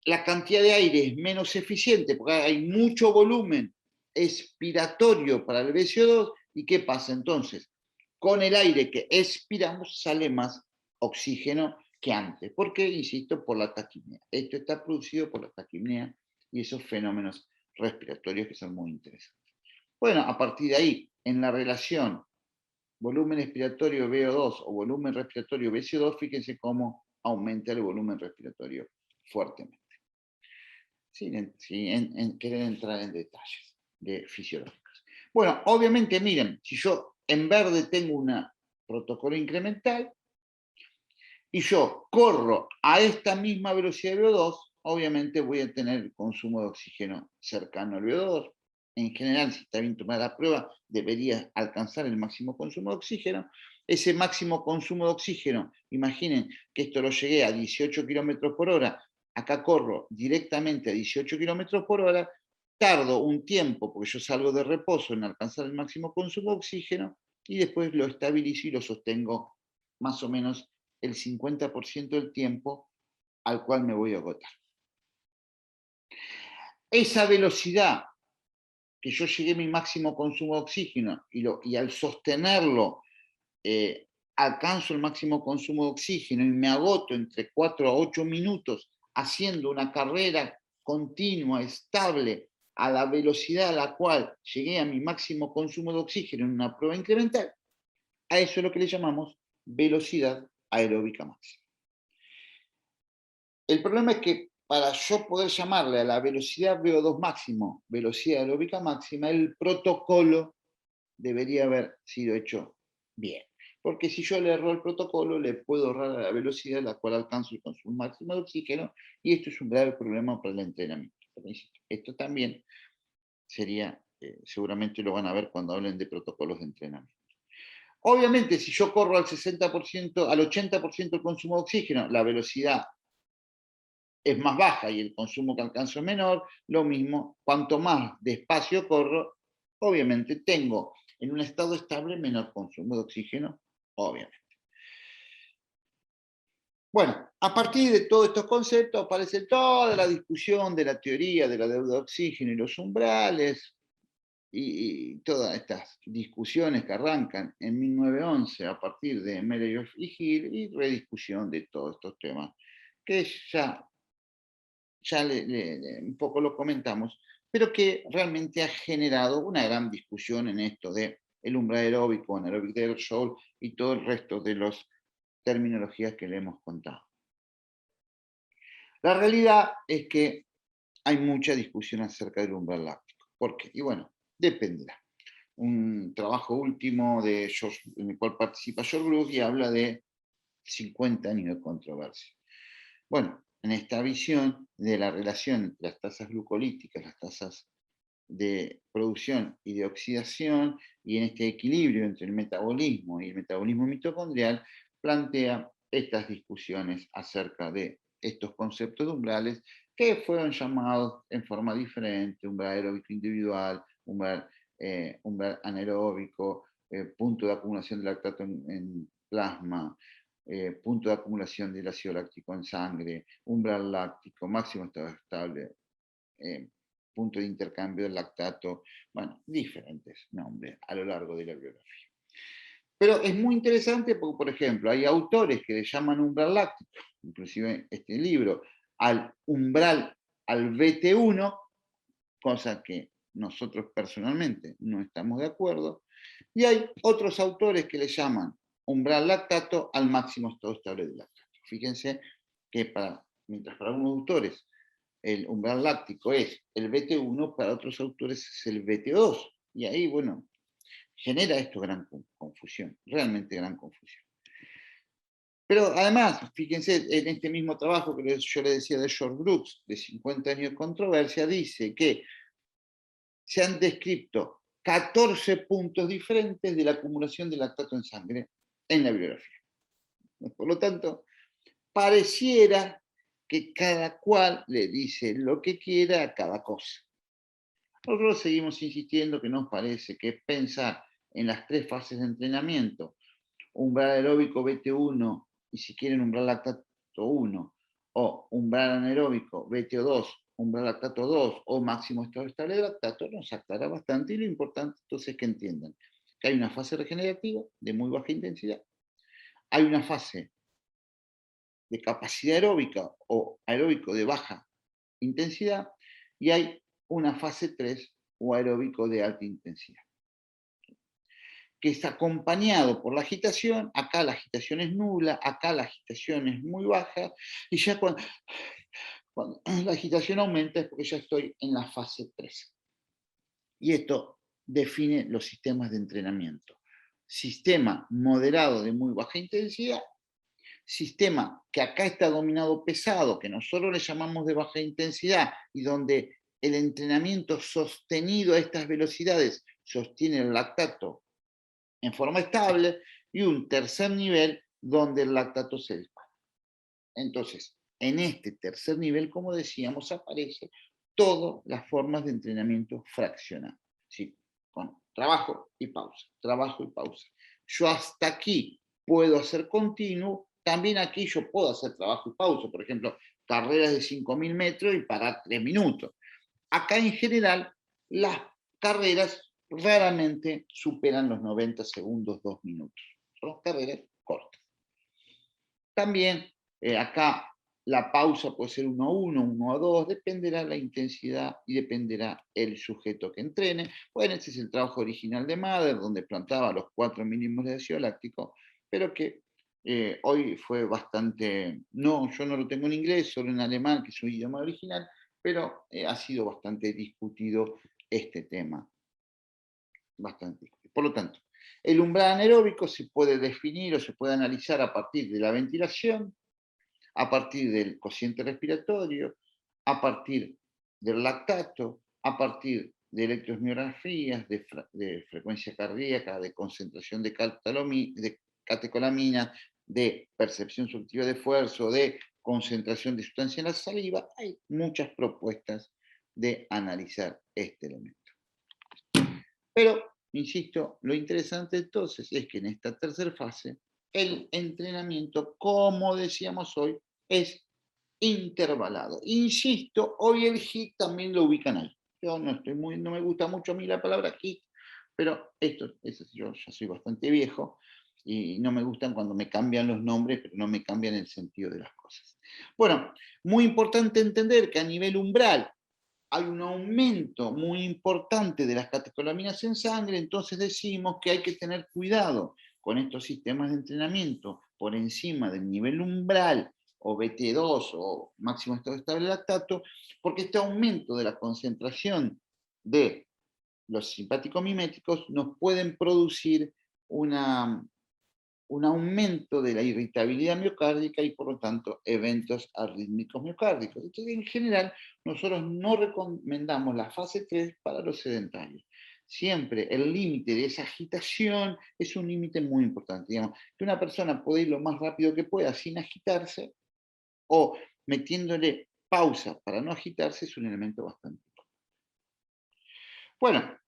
la cantidad de aire es menos eficiente porque hay mucho volumen expiratorio para el VCO2. ¿Y qué pasa entonces? Con el aire que expiramos sale más oxígeno que antes. ¿Por qué? Insisto, por la taquipnea. Esto está producido por la taquipnea y esos fenómenos respiratorios que son muy interesantes. Bueno, a partir de ahí, en la relación volumen expiratorio VO2 o volumen respiratorio VCO2, fíjense cómo aumenta el volumen respiratorio fuertemente. Sin querer entrar en detalles fisiológicos. Bueno, obviamente, miren, si yo en verde tengo un protocolo incremental y yo corro a esta misma velocidad de VO2, obviamente voy a tener consumo de oxígeno cercano al VO2. En general, si está bien tomada la prueba, debería alcanzar el máximo consumo de oxígeno. Ese máximo consumo de oxígeno, imaginen que esto lo llegué a 18 kilómetros por hora, acá corro directamente a 18 kilómetros por hora, tardo un tiempo, porque yo salgo de reposo, en alcanzar el máximo consumo de oxígeno, y después lo estabilizo y lo sostengo más o menos el 50% del tiempo al cual me voy a agotar. Esa velocidad que yo llegué a mi máximo consumo de oxígeno y al sostenerlo alcanzo el máximo consumo de oxígeno y me agoto entre 4 a 8 minutos haciendo una carrera continua, estable, a la velocidad a la cual llegué a mi máximo consumo de oxígeno en una prueba incremental, a eso es lo que le llamamos velocidad aeróbica máxima. El problema es que para yo poder llamarle a la velocidad VO2 máximo, velocidad aeróbica máxima, el protocolo debería haber sido hecho bien. Porque si yo le erro el protocolo, le puedo ahorrar a la velocidad a la cual alcanzo el consumo máximo de oxígeno, y esto es un grave problema para el entrenamiento. Esto también sería, seguramente lo van a ver cuando hablen de protocolos de entrenamiento. Obviamente, si yo corro al 60%, al 80% del consumo de oxígeno, la velocidad es más baja y el consumo que alcanzo es menor. Lo mismo, cuanto más despacio corro, obviamente tengo en un estado estable menor consumo de oxígeno, obviamente. Bueno, a partir de todos estos conceptos aparece toda la discusión de la teoría de la deuda de oxígeno y los umbrales, y todas estas discusiones que arrancan en 1911 a partir de Meleyoff y Hill, y rediscusión de todos estos temas, que ya un poco lo comentamos, pero que realmente ha generado una gran discusión en esto de el umbral aeróbico, anaerobic threshold y todo el resto de las terminologías que le hemos contado. La realidad es que hay mucha discusión acerca del umbral láctico. ¿Por qué? Y bueno, dependerá. Un trabajo último en el cual participa George Brooks y habla de 50 años de controversia. Bueno, en esta visión de la relación entre las tasas glucolíticas, las tasas de producción y de oxidación, y en este equilibrio entre el metabolismo y el metabolismo mitocondrial, plantea estas discusiones acerca de estos conceptos de umbrales que fueron llamados en forma diferente: umbral aeróbico individual, umbral anaeróbico, punto de acumulación de lactato en plasma, punto de acumulación del ácido láctico en sangre, umbral láctico, máximo estado estable, punto de intercambio del lactato, bueno, diferentes nombres a lo largo de la biografía. Pero es muy interesante porque, por ejemplo, hay autores que le llaman umbral láctico, inclusive este libro, al umbral, al BT1, cosa que nosotros personalmente no estamos de acuerdo, y hay otros autores que le llaman umbral lactato al máximo estado estable del lactato. Fíjense que mientras para algunos autores el umbral láctico es el BT1, para otros autores es el BT2. Y ahí, bueno, genera esto gran confusión, realmente gran confusión. Pero además, fíjense, en este mismo trabajo que yo le decía de George Brooks, de 50 años de controversia, dice que se han descrito 14 puntos diferentes de la acumulación de lactato en sangre en la bibliografía. Por lo tanto, pareciera que cada cual le dice lo que quiera a cada cosa. Nosotros seguimos insistiendo que nos parece que pensar en las tres fases de entrenamiento, umbral aeróbico BT1 y si quieren umbral lactato 1, o umbral anaeróbico BTO2, umbral lactato 2 o máximo estado estable de lactato, nos aclara bastante, y lo importante entonces es que entiendan que hay una fase regenerativa de muy baja intensidad, hay una fase de capacidad aeróbica o aeróbico de baja intensidad, y hay una fase 3 o aeróbico de alta intensidad, que está acompañado por la agitación. Acá la agitación es nula, acá la agitación es muy baja, y ya cuando la agitación aumenta es porque ya estoy en la fase 3. Y esto define los sistemas de entrenamiento: sistema moderado de muy baja intensidad, sistema que acá está dominado pesado, que nosotros le llamamos de baja intensidad, y donde el entrenamiento sostenido a estas velocidades sostiene el lactato en forma estable, y un tercer nivel donde el lactato se dispara. Entonces, en este tercer nivel, como decíamos, aparecen todas las formas de entrenamiento fraccionado, ¿sí? Con trabajo y pausa, trabajo y pausa. Yo hasta aquí puedo hacer continuo, también aquí yo puedo hacer trabajo y pausa, por ejemplo, carreras de 5.000 metros y parar 3 minutos. Acá en general las carreras raramente superan los 90 segundos, 2 minutos. Son carreras cortas. También acá la pausa puede ser 1 a 1, 1 a 2, dependerá la intensidad y dependerá el sujeto que entrene. Bueno, este es el trabajo original de Mather, donde plantaba los 4 mínimos de ácido láctico, pero que hoy fue bastante, no, yo no lo tengo en inglés, solo en alemán, que es su idioma original, pero ha sido bastante discutido este tema. Bastante discutido. Por lo tanto, el umbral anaeróbico se puede definir o se puede analizar a partir de la ventilación, a partir del cociente respiratorio, a partir del lactato, a partir de electromiografías, de frecuencia cardíaca, de concentración de catecolamina, de percepción subjetiva de esfuerzo, de concentración de sustancia en la saliva, hay muchas propuestas de analizar este elemento. Pero, insisto, lo interesante entonces es que en esta tercera fase, el entrenamiento, como decíamos hoy, es intervalado. Insisto, hoy el HIIT también lo ubican ahí. Yo no me gusta mucho a mí la palabra HIIT, pero yo ya soy bastante viejo y no me gustan cuando me cambian los nombres, pero no me cambian el sentido de las cosas. Bueno, muy importante entender que a nivel umbral hay un aumento muy importante de las catecolaminas en sangre, entonces decimos que hay que tener cuidado con estos sistemas de entrenamiento por encima del nivel umbral o BT2 o máximo estado estable de lactato, porque este aumento de la concentración de los simpáticos miméticos nos pueden producir un aumento de la irritabilidad miocárdica y por lo tanto eventos arrítmicos miocárdicos. Entonces, en general, nosotros no recomendamos la fase 3 para los sedentarios. Siempre el límite de esa agitación es un límite muy importante. Digamos, que una persona puede ir lo más rápido que pueda sin agitarse o metiéndole pausa para no agitarse es un elemento bastante importante. Bueno,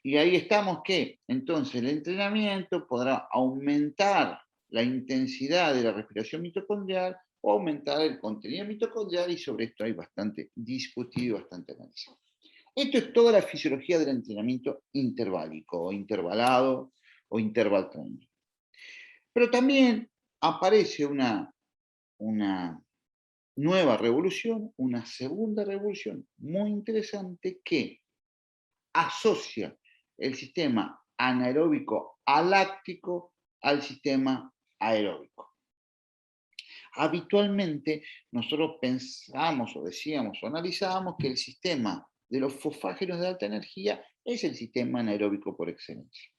y ahí estamos que entonces el entrenamiento podrá aumentar la intensidad de la respiración mitocondrial o aumentar el contenido mitocondrial y sobre esto hay bastante discutido, bastante analizado. Esto es toda la fisiología del entrenamiento interválico o intervalado o interval training. Pero también aparece una nueva revolución, una segunda revolución muy interesante que asocia el sistema anaeróbico aláctico al sistema aeróbico. Habitualmente nosotros pensamos o decíamos o analizábamos que el sistema de los fosfágenos de alta energía es el sistema anaeróbico por excelencia.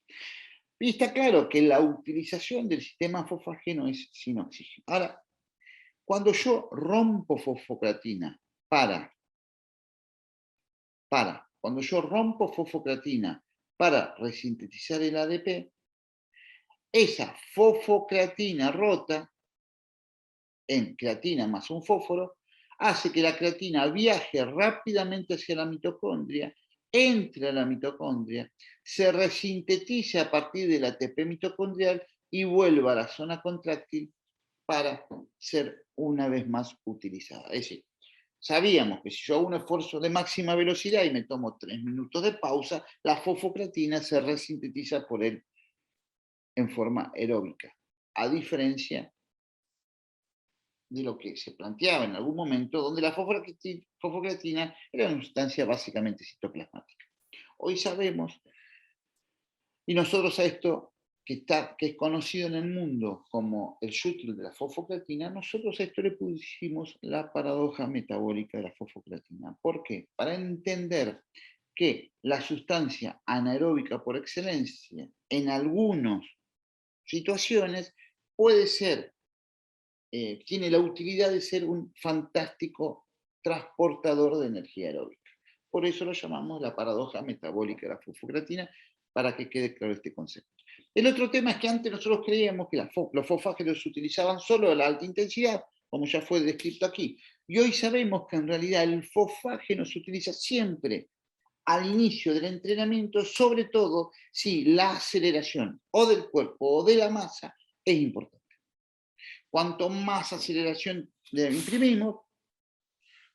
Y está claro que la utilización del sistema fosfágeno es sin oxígeno. Ahora, cuando yo rompo fosfocreatina cuando yo rompo fosfocreatina para resintetizar el ADP, esa fosfocreatina rota en creatina más un fósforo hace que la creatina viaje rápidamente hacia la mitocondria, entre a la mitocondria, se resintetice a partir del ATP mitocondrial y vuelva a la zona contráctil para ser una vez más utilizada. Es decir, sabíamos que si yo hago un esfuerzo de máxima velocidad y me tomo 3 minutos de pausa, la fosfocreatina se resintetiza por él en forma aeróbica, a diferencia de lo que se planteaba en algún momento, donde la fosfocreatina era una sustancia básicamente citoplasmática. Hoy sabemos, y nosotros a esto que es conocido en el mundo como el shuttle de la fosfocreatina, nosotros a esto le pusimos la paradoja metabólica de la fosfocreatina. ¿Por qué? Para entender que la sustancia anaeróbica por excelencia en algunas situaciones puede ser, tiene la utilidad de ser un fantástico transportador de energía aeróbica. Por eso lo llamamos la paradoja metabólica de la fosfocreatina, para que quede claro este concepto. El otro tema es que antes nosotros creíamos que los fosfágenos se utilizaban solo a la alta intensidad, como ya fue descrito aquí. Y hoy sabemos que en realidad el fosfágeno se utiliza siempre al inicio del entrenamiento, sobre todo si la aceleración o del cuerpo o de la masa es importante. Cuanto más aceleración le imprimimos,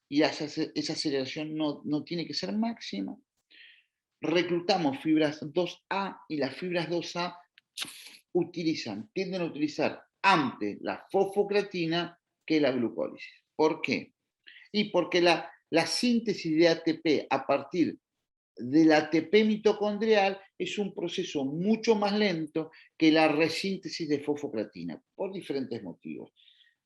y esa aceleración no tiene que ser máxima, reclutamos fibras 2A y las fibras 2A tienden a utilizar antes la fosfocreatina que la glucólisis. ¿Por qué? Y porque la síntesis de ATP a partir del ATP mitocondrial es un proceso mucho más lento que la resíntesis de fosfocreatina, por diferentes motivos.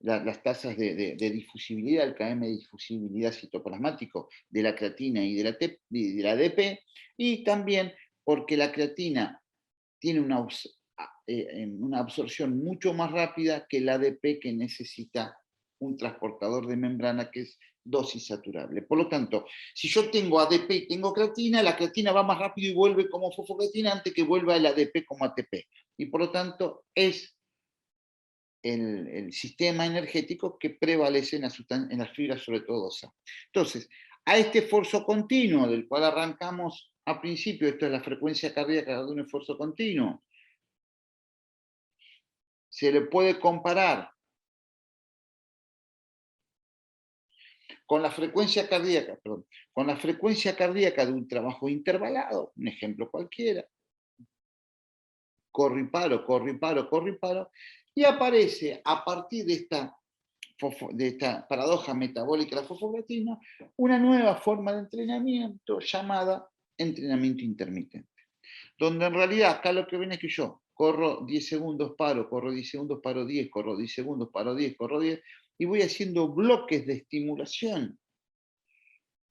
Las tasas de difusibilidad, el km de difusibilidad citoplasmático de la creatina y de la ADP, y también porque la creatina tiene una absorción mucho más rápida que el ADP, que necesita un transportador de membrana que es dosis saturable. Por lo tanto, si yo tengo ADP y tengo creatina, la creatina va más rápido y vuelve como fosfocreatina antes que vuelva el ADP como ATP. Y por lo tanto, es el sistema energético que prevalece en las fibras, sobre todo OSA. Entonces, a este esfuerzo continuo, del cual arrancamos a principio, esto es la frecuencia cardíaca de un esfuerzo continuo, se le puede comparar con la frecuencia cardíaca, perdón, con la frecuencia cardíaca de un trabajo intervalado, un ejemplo cualquiera, corro y paro, corro y paro, corro y paro, y aparece a partir de esta paradoja metabólica de la fosfocreatina, una nueva forma de entrenamiento llamada entrenamiento intermitente. Donde en realidad acá lo que ven es que yo corro 10 segundos, paro, corro 10 segundos, paro 10, corro 10 segundos, paro 10, corro 10, y voy haciendo bloques de estimulación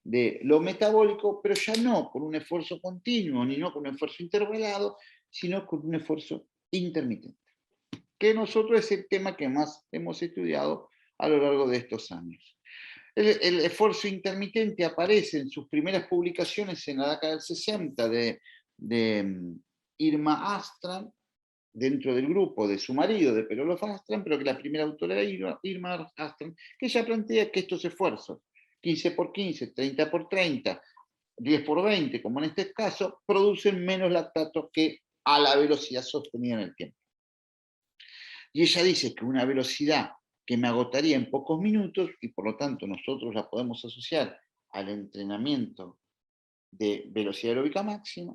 de lo metabólico, pero ya no con un esfuerzo continuo, ni no con un esfuerzo intervalado, sino con un esfuerzo intermitente. Que nosotros es el tema que más hemos estudiado a lo largo de estos años. El esfuerzo intermitente aparece en sus primeras publicaciones en la década del 60 de Irma Astram, dentro del grupo de su marido, de Perolof Astram, pero que la primera autora era Irma Astram, que ella plantea que estos esfuerzos, 15 por 15, 30 por 30, 10 por 20, como en este caso, producen menos lactato que a la velocidad sostenida en el tiempo. Y ella dice que una velocidad que me agotaría en pocos minutos, y por lo tanto nosotros la podemos asociar al entrenamiento de velocidad aeróbica máxima,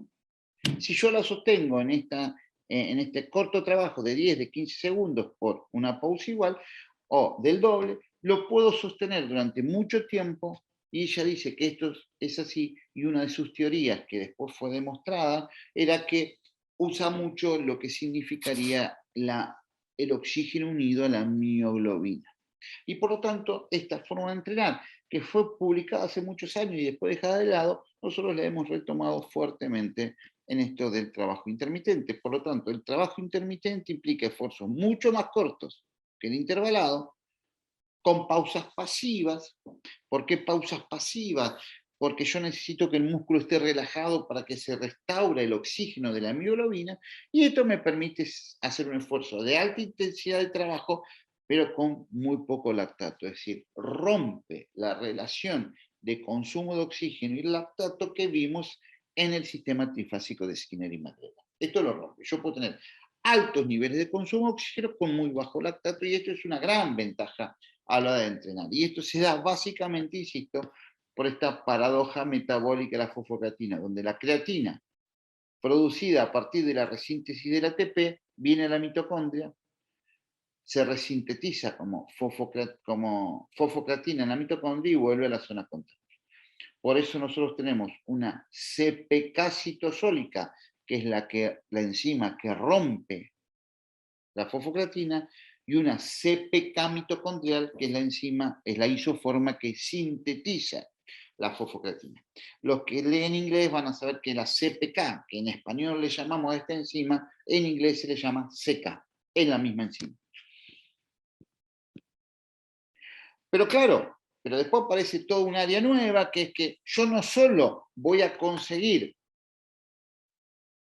si yo la sostengo en este corto trabajo de 10, de 15 segundos por una pausa igual, o del doble, lo puedo sostener durante mucho tiempo, y ella dice que esto es así, y una de sus teorías, que después fue demostrada, era que usa mucho lo que significaría el oxígeno unido a la mioglobina. Y por lo tanto, esta forma de entrenar, que fue publicada hace muchos años y después dejada de lado, nosotros la hemos retomado fuertemente en esto del trabajo intermitente. Por lo tanto, el trabajo intermitente implica esfuerzos mucho más cortos que el intervalado, con pausas pasivas. ¿Por qué pausas pasivas? Porque yo necesito que el músculo esté relajado para que se restaure el oxígeno de la mioglobina, y esto me permite hacer un esfuerzo de alta intensidad de trabajo, pero con muy poco lactato, es decir, rompe la relación de consumo de oxígeno y lactato que vimos en el sistema trifásico de Skinner y Magrela. Esto lo rompe. Yo puedo tener altos niveles de consumo de oxígeno con muy bajo lactato, y esto es una gran ventaja a la hora de entrenar. Y esto se da básicamente, insisto, por esta paradoja metabólica de la fosfocreatina, donde la creatina, producida a partir de la resíntesis del ATP, viene a la mitocondria, se resintetiza como fosfocreatina en la mitocondria y vuelve a la zona contraria. Por eso nosotros tenemos una CPK citosólica, que es la enzima que rompe la fosfocreatina, y una CPK mitocondrial, que es la enzima, es la isoforma que sintetiza la fosfocreatina. Los que leen inglés van a saber que la CPK, que en español le llamamos a esta enzima, en inglés se le llama CK, es la misma enzima. Pero claro, pero después aparece toda un área nueva, que es que yo no solo voy a conseguir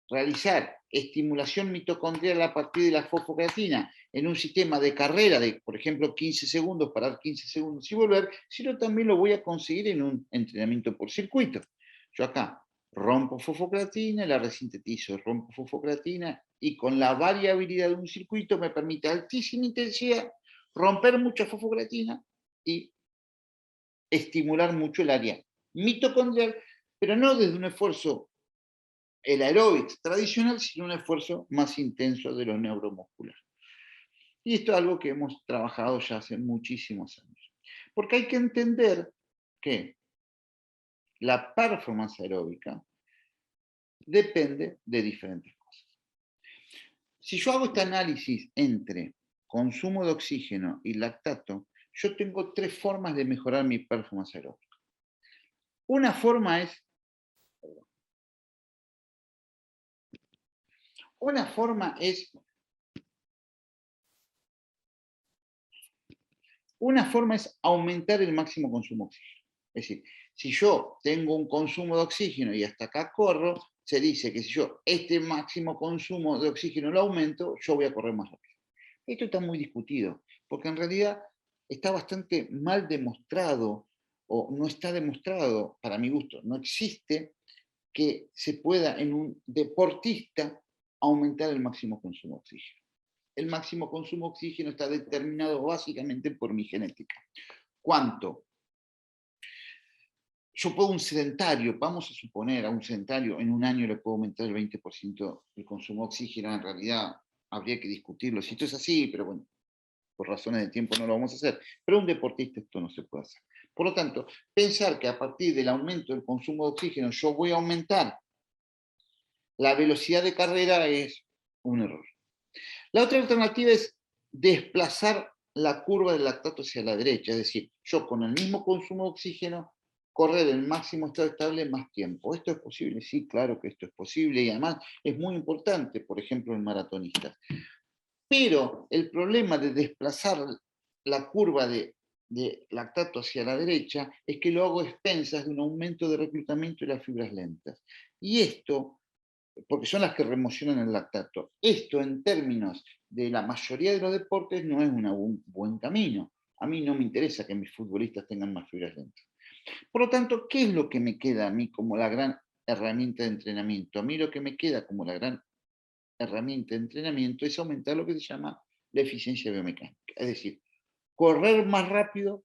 realizar estimulación mitocondrial a partir de la fosfocreatina en un sistema de carrera de, por ejemplo, 15 segundos, parar 15 segundos y volver, sino también lo voy a conseguir en un entrenamiento por circuito. Yo acá rompo fosfocreatina, la resintetizo, rompo fosfocreatina, y con la variabilidad de un circuito me permite altísima intensidad romper mucha fosfocreatina y estimular mucho el área mitocondrial, pero no desde un esfuerzo el aeróbic tradicional, sino un esfuerzo más intenso de lo neuromuscular. Y esto es algo que hemos trabajado ya hace muchísimos años. Porque hay que entender que la performance aeróbica depende de diferentes cosas. Si yo hago este análisis entre consumo de oxígeno y lactato, yo tengo tres formas de mejorar mi performance aeróbica. Una forma es aumentar el máximo consumo de oxígeno. Es decir, si yo tengo un consumo de oxígeno y hasta acá corro, se dice que si yo este máximo consumo de oxígeno lo aumento, yo voy a correr más rápido. Esto está muy discutido, porque en realidad está bastante mal demostrado, o no está demostrado, para mi gusto, no existe que se pueda en un deportista aumentar el máximo consumo de oxígeno. El máximo consumo de oxígeno está determinado básicamente por mi genética. ¿Cuánto? Yo puedo un sedentario, vamos a suponer a un sedentario, en un año le puedo aumentar el 20% el consumo de oxígeno, en realidad habría que discutirlo si esto es así, pero bueno, por razones de tiempo no lo vamos a hacer. Pero un deportista esto no se puede hacer. Por lo tanto, pensar que a partir del aumento del consumo de oxígeno yo voy a aumentar la velocidad de carrera es un error. La otra alternativa es desplazar la curva del lactato hacia la derecha, es decir, yo con el mismo consumo de oxígeno correr el máximo estado estable más tiempo. ¿Esto es posible? Sí, claro que esto es posible y además es muy importante, por ejemplo, en maratonistas. Pero el problema de desplazar la curva de lactato hacia la derecha es que lo hago a expensas de un aumento de reclutamiento de las fibras lentas. Y esto, porque son las que remocionan el lactato, esto en términos de la mayoría de los deportes no es un buen camino. A mí no me interesa que mis futbolistas tengan más fibras lentas. Por lo tanto, ¿qué es lo que me queda a mí como la gran herramienta de entrenamiento? A mí lo que me queda como la gran herramienta de entrenamiento es aumentar lo que se llama la eficiencia biomecánica. Es decir, correr más rápido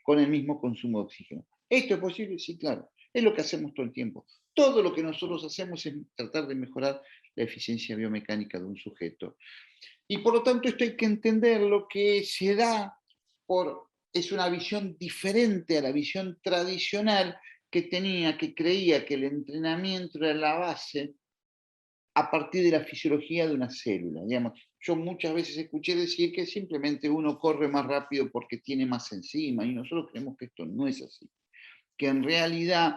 con el mismo consumo de oxígeno. ¿Esto es posible? Sí, claro. Es lo que hacemos todo el tiempo. Todo lo que nosotros hacemos es tratar de mejorar la eficiencia biomecánica de un sujeto. Y por lo tanto esto hay que entender lo que se da es una visión diferente a la visión tradicional que creía que el entrenamiento era la base a partir de la fisiología de una célula. Digamos, yo muchas veces escuché decir que simplemente uno corre más rápido porque tiene más enzima, y nosotros creemos que esto no es así. Que en realidad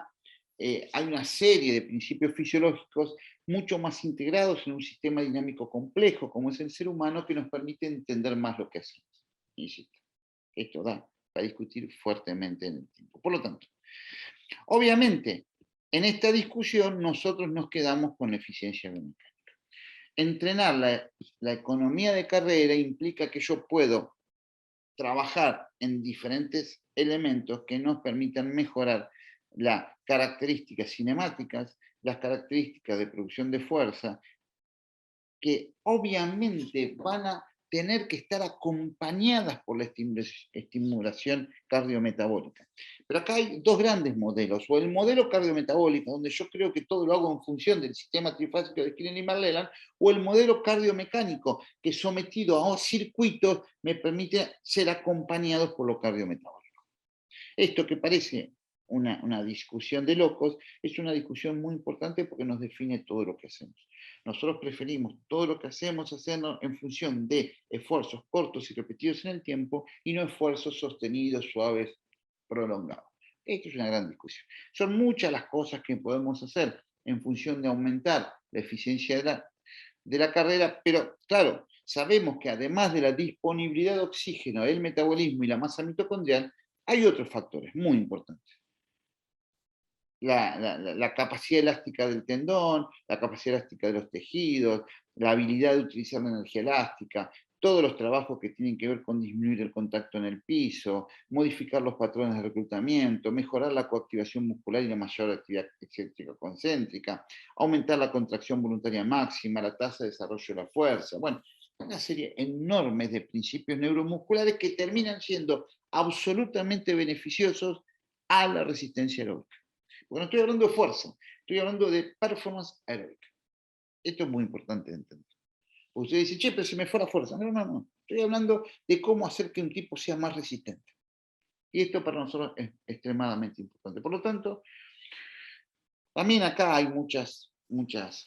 hay una serie de principios fisiológicos mucho más integrados en un sistema dinámico complejo, como es el ser humano, que nos permite entender más lo que hacemos. Insisto, esto da para discutir fuertemente en el tiempo. Por lo tanto, obviamente, en esta discusión nosotros nos quedamos con la eficiencia biomecánica. Entrenar la economía de carrera implica que yo puedo trabajar en diferentes elementos que nos permitan mejorar las características cinemáticas, las características de producción de fuerza, que obviamente van a tener que estar acompañadas por la estimulación cardiometabólica. Pero acá hay dos grandes modelos, o el modelo cardiometabólico, donde yo creo que todo lo hago en función del sistema trifásico de Skinner y Marleland, o el modelo cardiomecánico, que sometido a circuitos me permite ser acompañados por lo cardiometabólico. Esto que parece una discusión de locos, es una discusión muy importante porque nos define todo lo que hacemos. Nosotros preferimos todo lo que hacemos hacerlo en función de esfuerzos cortos y repetidos en el tiempo y no esfuerzos sostenidos, suaves, prolongados. Esto es una gran discusión. Son muchas las cosas que podemos hacer en función de aumentar la eficiencia de la carrera, pero claro, sabemos que además de la disponibilidad de oxígeno, el metabolismo y la masa mitocondrial, hay otros factores muy importantes. La capacidad elástica del tendón, la capacidad elástica de los tejidos, la habilidad de utilizar la energía elástica, todos los trabajos que tienen que ver con disminuir el contacto en el piso, modificar los patrones de reclutamiento, mejorar la coactivación muscular y la mayor actividad excéntrica concéntrica, aumentar la contracción voluntaria máxima, la tasa de desarrollo de la fuerza. Bueno, una serie enorme de principios neuromusculares que terminan siendo absolutamente beneficiosos a la resistencia aeróbica. Porque no estoy hablando de fuerza, estoy hablando de performance aeróbica. Esto es muy importante de entender. Porque usted dice, che, pero si me fuera fuerza. No, no, no. Estoy hablando de cómo hacer que un tipo sea más resistente. Y esto para nosotros es extremadamente importante. Por lo tanto, también acá hay muchas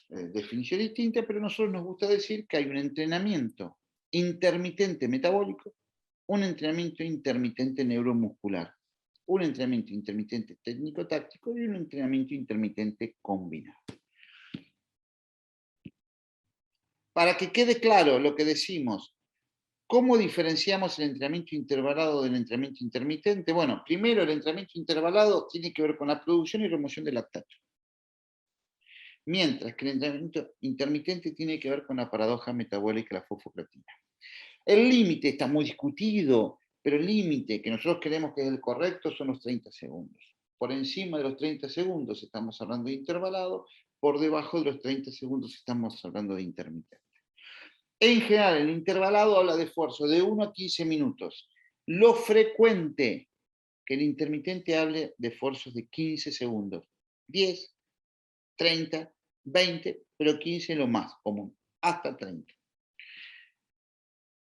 definiciones distintas, pero a nosotros nos gusta decir que hay un entrenamiento intermitente metabólico, un entrenamiento intermitente neuromuscular, un entrenamiento intermitente técnico-táctico y un entrenamiento intermitente combinado. Para que quede claro lo que decimos, ¿Cómo diferenciamos el entrenamiento intervalado del entrenamiento intermitente? Bueno, primero el entrenamiento intervalado tiene que ver con la producción y remoción de lactato, mientras que el entrenamiento intermitente tiene que ver con la paradoja metabólica de la fosfocreatina. El límite está muy discutido, pero el límite que nosotros creemos que es el correcto son los 30 segundos. Por encima de los 30 segundos estamos hablando de intervalado, por debajo de los 30 segundos estamos hablando de intermitente. En general, el intervalado habla de esfuerzo de 1 a 15 minutos. Lo frecuente que el intermitente hable de esfuerzos de 15 segundos. 10, 30, 20, pero 15 es lo más común, hasta 30.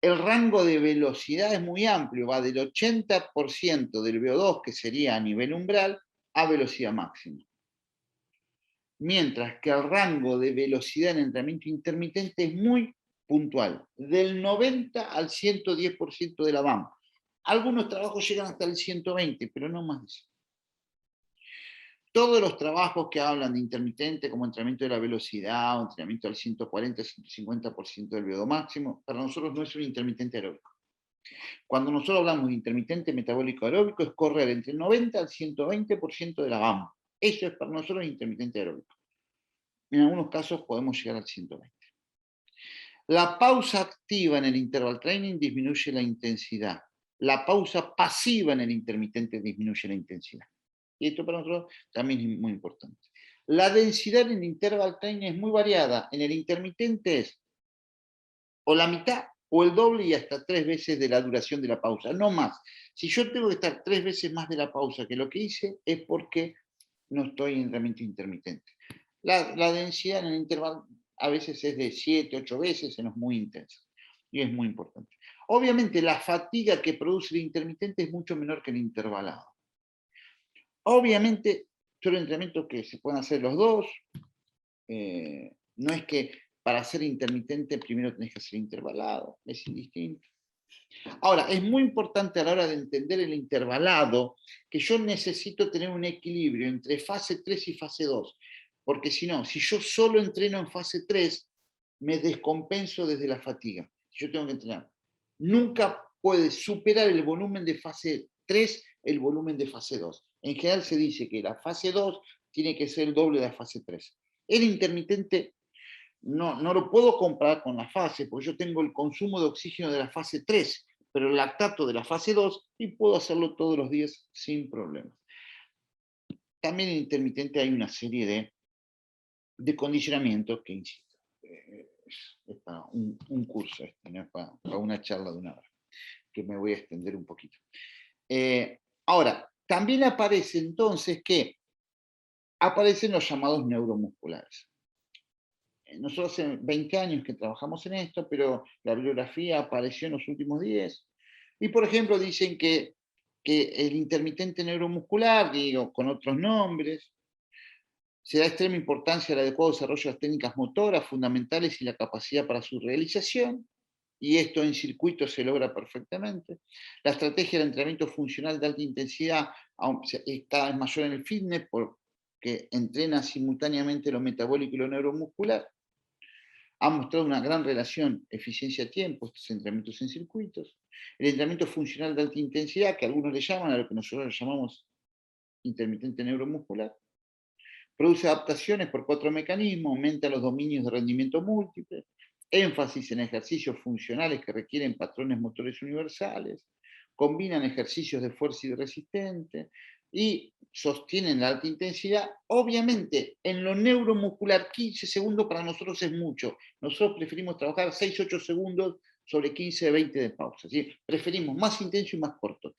El rango de velocidad es muy amplio, va del 80% del VO2, que sería a nivel umbral, a velocidad máxima. Mientras que el rango de velocidad en entrenamiento intermitente es muy puntual, del 90 al 110% de la BAM. Algunos trabajos llegan hasta el 120, pero no más de eso. Todos los trabajos que hablan de intermitente, como entrenamiento de la velocidad, o entrenamiento al 140-150% del VO2 máximo, para nosotros no es un intermitente aeróbico. Cuando nosotros hablamos de intermitente metabólico aeróbico, es correr entre el 90 al 120% de la BAM. Eso es para nosotros intermitente aeróbico. En algunos casos podemos llegar al 120. La pausa activa en el interval training disminuye la intensidad. La pausa pasiva en el intermitente disminuye la intensidad. Y esto para nosotros también es muy importante. La densidad en el interval training es muy variada. En el intermitente es o la mitad o el doble y hasta 3 veces de la duración de la pausa, no más. Si yo tengo que estar 3 veces más de la pausa que lo que hice, es porque no estoy en entrenamiento intermitente. La densidad en el intervalo a veces es de 7, 8 veces, es muy intensa. Y es muy importante. Obviamente la fatiga que produce el intermitente es mucho menor que el intervalado. Obviamente son entrenamientos que se pueden hacer los dos. No es que para ser intermitente primero tenés que hacer intervalado, es indistinto. Ahora, es muy importante a la hora de entender el intervalado que yo necesito tener un equilibrio entre fase 3 y fase 2, porque si no, si yo solo entreno en fase 3, me descompenso desde la fatiga. Yo tengo que entrenar. Nunca puede superar el volumen de fase 3 el volumen de fase 2. En general se dice que la fase 2 tiene que ser el doble de la fase 3. El intermitente no lo puedo comparar con la fase, porque yo tengo el consumo de oxígeno de la fase 3, pero el lactato de la fase 2 y puedo hacerlo todos los días sin problemas. También en intermitente hay una serie de condicionamientos que, insisto, es para un curso, ¿no? Para una charla de una hora, que me voy a extender un poquito. Ahora, también aparece entonces que aparecen los llamados neuromusculares. Nosotros hace 20 años que trabajamos en esto, pero la bibliografía apareció en los últimos 10. Y, por ejemplo, dicen que el intermitente neuromuscular, digo, con otros nombres, se da extrema importancia al adecuado desarrollo de las técnicas motoras fundamentales y la capacidad para su realización, y esto en circuitos se logra perfectamente. La estrategia del entrenamiento funcional de alta intensidad es cada vez mayor en el fitness porque entrena simultáneamente lo metabólico y lo neuromuscular. Ha mostrado una gran relación eficiencia-tiempo, estos entrenamientos en circuitos. El entrenamiento funcional de alta intensidad, que algunos le llaman a lo que nosotros llamamos intermitente neuromuscular, produce adaptaciones por 4 mecanismos, aumenta los dominios de rendimiento múltiple, énfasis en ejercicios funcionales que requieren patrones motores universales, combinan ejercicios de fuerza y de resistente, y sostienen la alta intensidad. Obviamente, en lo neuromuscular, 15 segundos para nosotros es mucho. Nosotros preferimos trabajar 6-8 segundos sobre 15-20 de pausa. ¿Sí? Preferimos más intenso y más corto.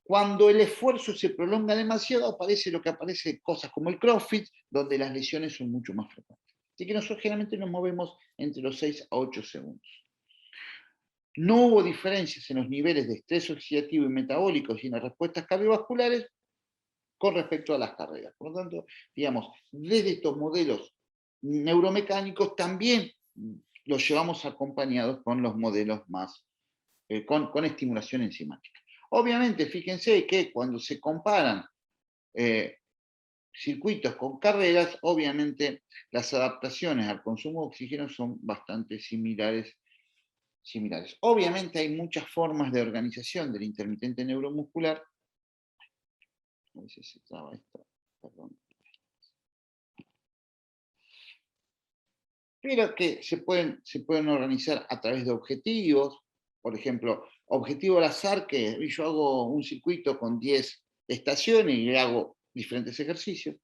Cuando el esfuerzo se prolonga demasiado, aparece lo que aparece, cosas como el CrossFit, donde las lesiones son mucho más frecuentes. Así que nosotros generalmente nos movemos entre los 6 a 8 segundos. No hubo diferencias en los niveles de estrés oxidativo y metabólico y en las respuestas cardiovasculares con respecto a las carreras. Por lo tanto, digamos, desde estos modelos neuromecánicos también los llevamos acompañados con los modelos más, con estimulación enzimática. Obviamente, fíjense que cuando se comparan circuitos con carreras, obviamente las adaptaciones al consumo de oxígeno son bastante similares similares. Obviamente hay muchas formas de organización del intermitente neuromuscular. A veces se traba esto, perdón. Pero que se pueden organizar a través de objetivos. Por ejemplo, objetivo al azar, que yo hago un circuito con 10 estaciones y le hago diferentes ejercicios.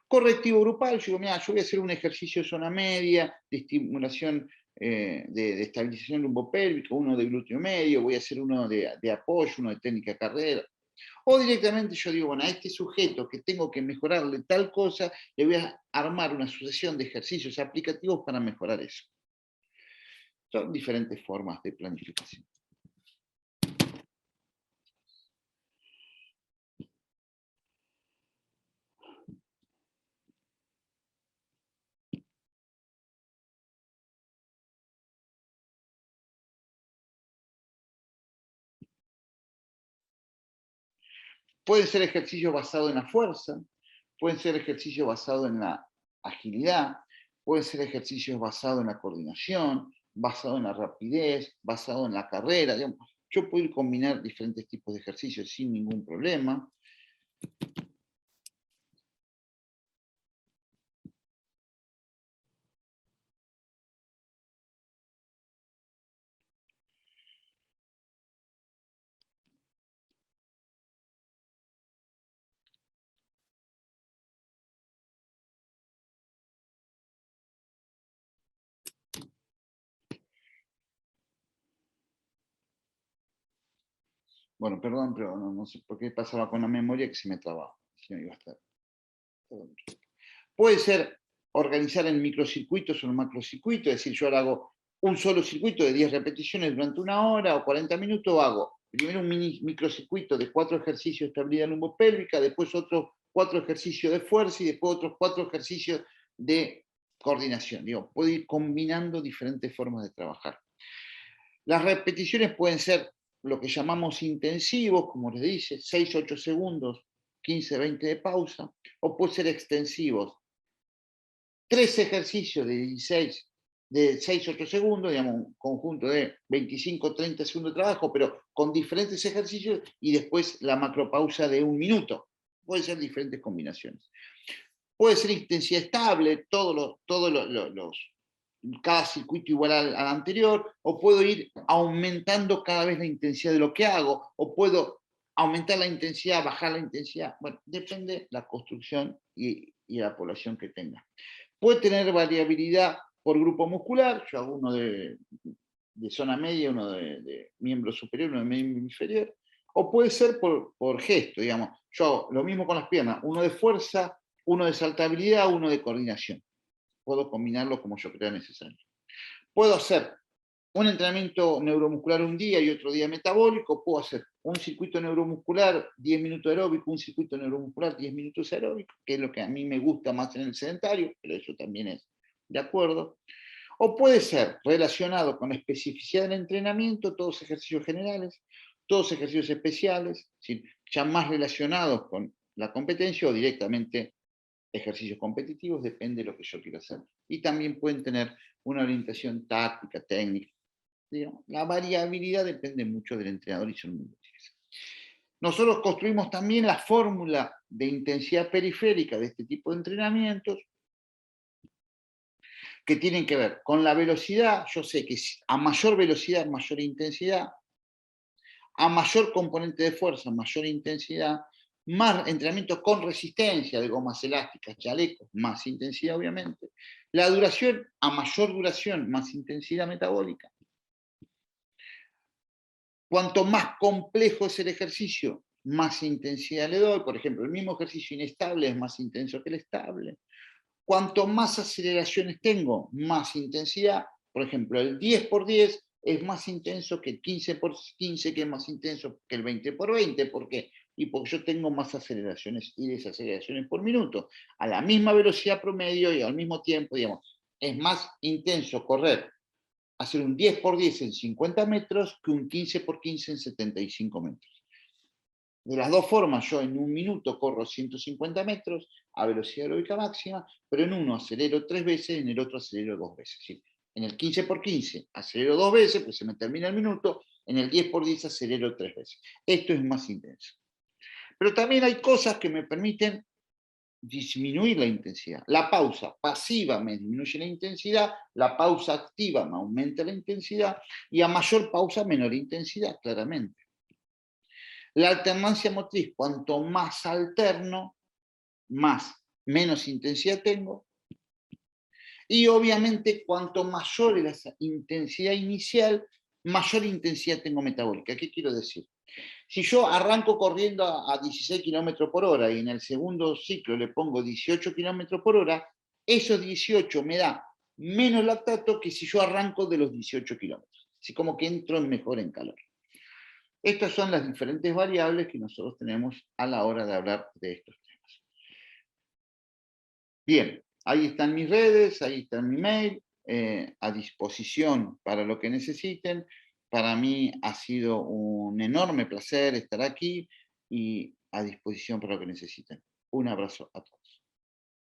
Correctivo grupal, yo digo, mira, yo voy a hacer un ejercicio de zona media, de estimulación, de estabilización lumbopélvica, uno de glúteo medio, voy a hacer uno de apoyo, uno de técnica carrera. O directamente yo digo, bueno, a este sujeto que tengo que mejorarle tal cosa, le voy a armar una sucesión de ejercicios aplicativos para mejorar eso. Son diferentes formas de planificación. Pueden ser ejercicios basados en la fuerza, pueden ser ejercicios basados en la agilidad, pueden ser ejercicios basados en la coordinación, basados en la rapidez, basados en la carrera. Digamos. Yo puedo combinar diferentes tipos de ejercicios sin ningún problema. Bueno, perdón, pero no sé por qué pasaba con la memoria que se me trababa. Si no iba a estar. Puede ser organizar en microcircuitos o en macrocircuitos, es decir, yo ahora hago un solo circuito de 10 repeticiones durante 1 hora o 40 minutos, hago primero un microcircuito de 4 ejercicios de estabilidad lumbopélvica, después otros 4 ejercicios de fuerza y después otros 4 ejercicios de coordinación. Digo, puedo ir combinando diferentes formas de trabajar. Las repeticiones pueden ser lo que llamamos intensivos, como les dice, 6-8 segundos, 15-20 de pausa, o pueden ser extensivos, 3 ejercicios de 6-8 segundos, digamos, un conjunto de 25-30 segundos de trabajo, pero con diferentes ejercicios y después la macropausa de 1 minuto. Pueden ser diferentes combinaciones. Puede ser intensidad estable, cada circuito igual al anterior, o puedo ir aumentando cada vez la intensidad de lo que hago, o puedo aumentar la intensidad, bajar la intensidad. Bueno, depende de la construcción y la población que tenga. Puede tener variabilidad por grupo muscular, yo hago uno de zona media, uno de miembro superior, uno de miembro inferior, o puede ser por gesto, digamos. Yo hago lo mismo con las piernas, uno de fuerza, uno de saltabilidad, uno de coordinación. Puedo combinarlo como yo crea necesario. Puedo hacer un entrenamiento neuromuscular un día y otro día metabólico, puedo hacer un circuito neuromuscular, 10 minutos aeróbico, un circuito neuromuscular, 10 minutos aeróbico, que es lo que a mí me gusta más en el sedentario, pero eso también es de acuerdo. O puede ser relacionado con la especificidad del entrenamiento, todos ejercicios generales, todos ejercicios especiales, ya más relacionados con la competencia o directamente ejercicios competitivos, depende de lo que yo quiera hacer. Y también pueden tener una orientación táctica, técnica. Digamos, la variabilidad depende mucho del entrenador y son muy útiles. Nosotros construimos también la fórmula de intensidad periférica de este tipo de entrenamientos que tienen que ver con la velocidad. Yo sé que a mayor velocidad, mayor intensidad, a mayor componente de fuerza, mayor intensidad, más entrenamiento con resistencia de gomas elásticas, chalecos, más intensidad obviamente. La duración, a mayor duración, más intensidad metabólica. Cuanto más complejo es el ejercicio, más intensidad le doy. Por ejemplo, el mismo ejercicio inestable es más intenso que el estable. Cuanto más aceleraciones tengo, más intensidad. Por ejemplo, el 10x10 es más intenso que el 15x15, que es más intenso que el 20x20. ¿Por qué? Y porque yo tengo más aceleraciones y desaceleraciones por minuto. A la misma velocidad promedio y al mismo tiempo, digamos, es más intenso correr, hacer un 10x10 en 50 metros que un 15x15 en 75 metros. De las dos formas, yo en 1 minuto corro 150 metros a velocidad aeróbica máxima, pero en uno acelero 3 veces, en el otro acelero 2 veces. ¿Sí? En el 15×15 acelero 2 veces, pues se me termina el minuto. En el 10×10 acelero 3 veces. Esto es más intenso. Pero también hay cosas que me permiten disminuir la intensidad. La pausa pasiva me disminuye la intensidad, la pausa activa me aumenta la intensidad, y a mayor pausa, menor intensidad, claramente. La alternancia motriz, cuanto más alterno, menos intensidad tengo, y obviamente cuanto mayor es la intensidad inicial, mayor intensidad tengo metabólica. ¿Qué quiero decir? Si yo arranco corriendo a 16 kilómetros por hora y en el segundo ciclo le pongo 18 kilómetros por hora, esos 18 me da menos lactato que si yo arranco de los 18 kilómetros. Así como que entro mejor en calor. Estas son las diferentes variables que nosotros tenemos a la hora de hablar de estos temas. Bien, ahí están mis redes, ahí está mi mail, a disposición para lo que necesiten. Para mí ha sido un enorme placer estar aquí y a disposición para lo que necesiten. Un abrazo a todos.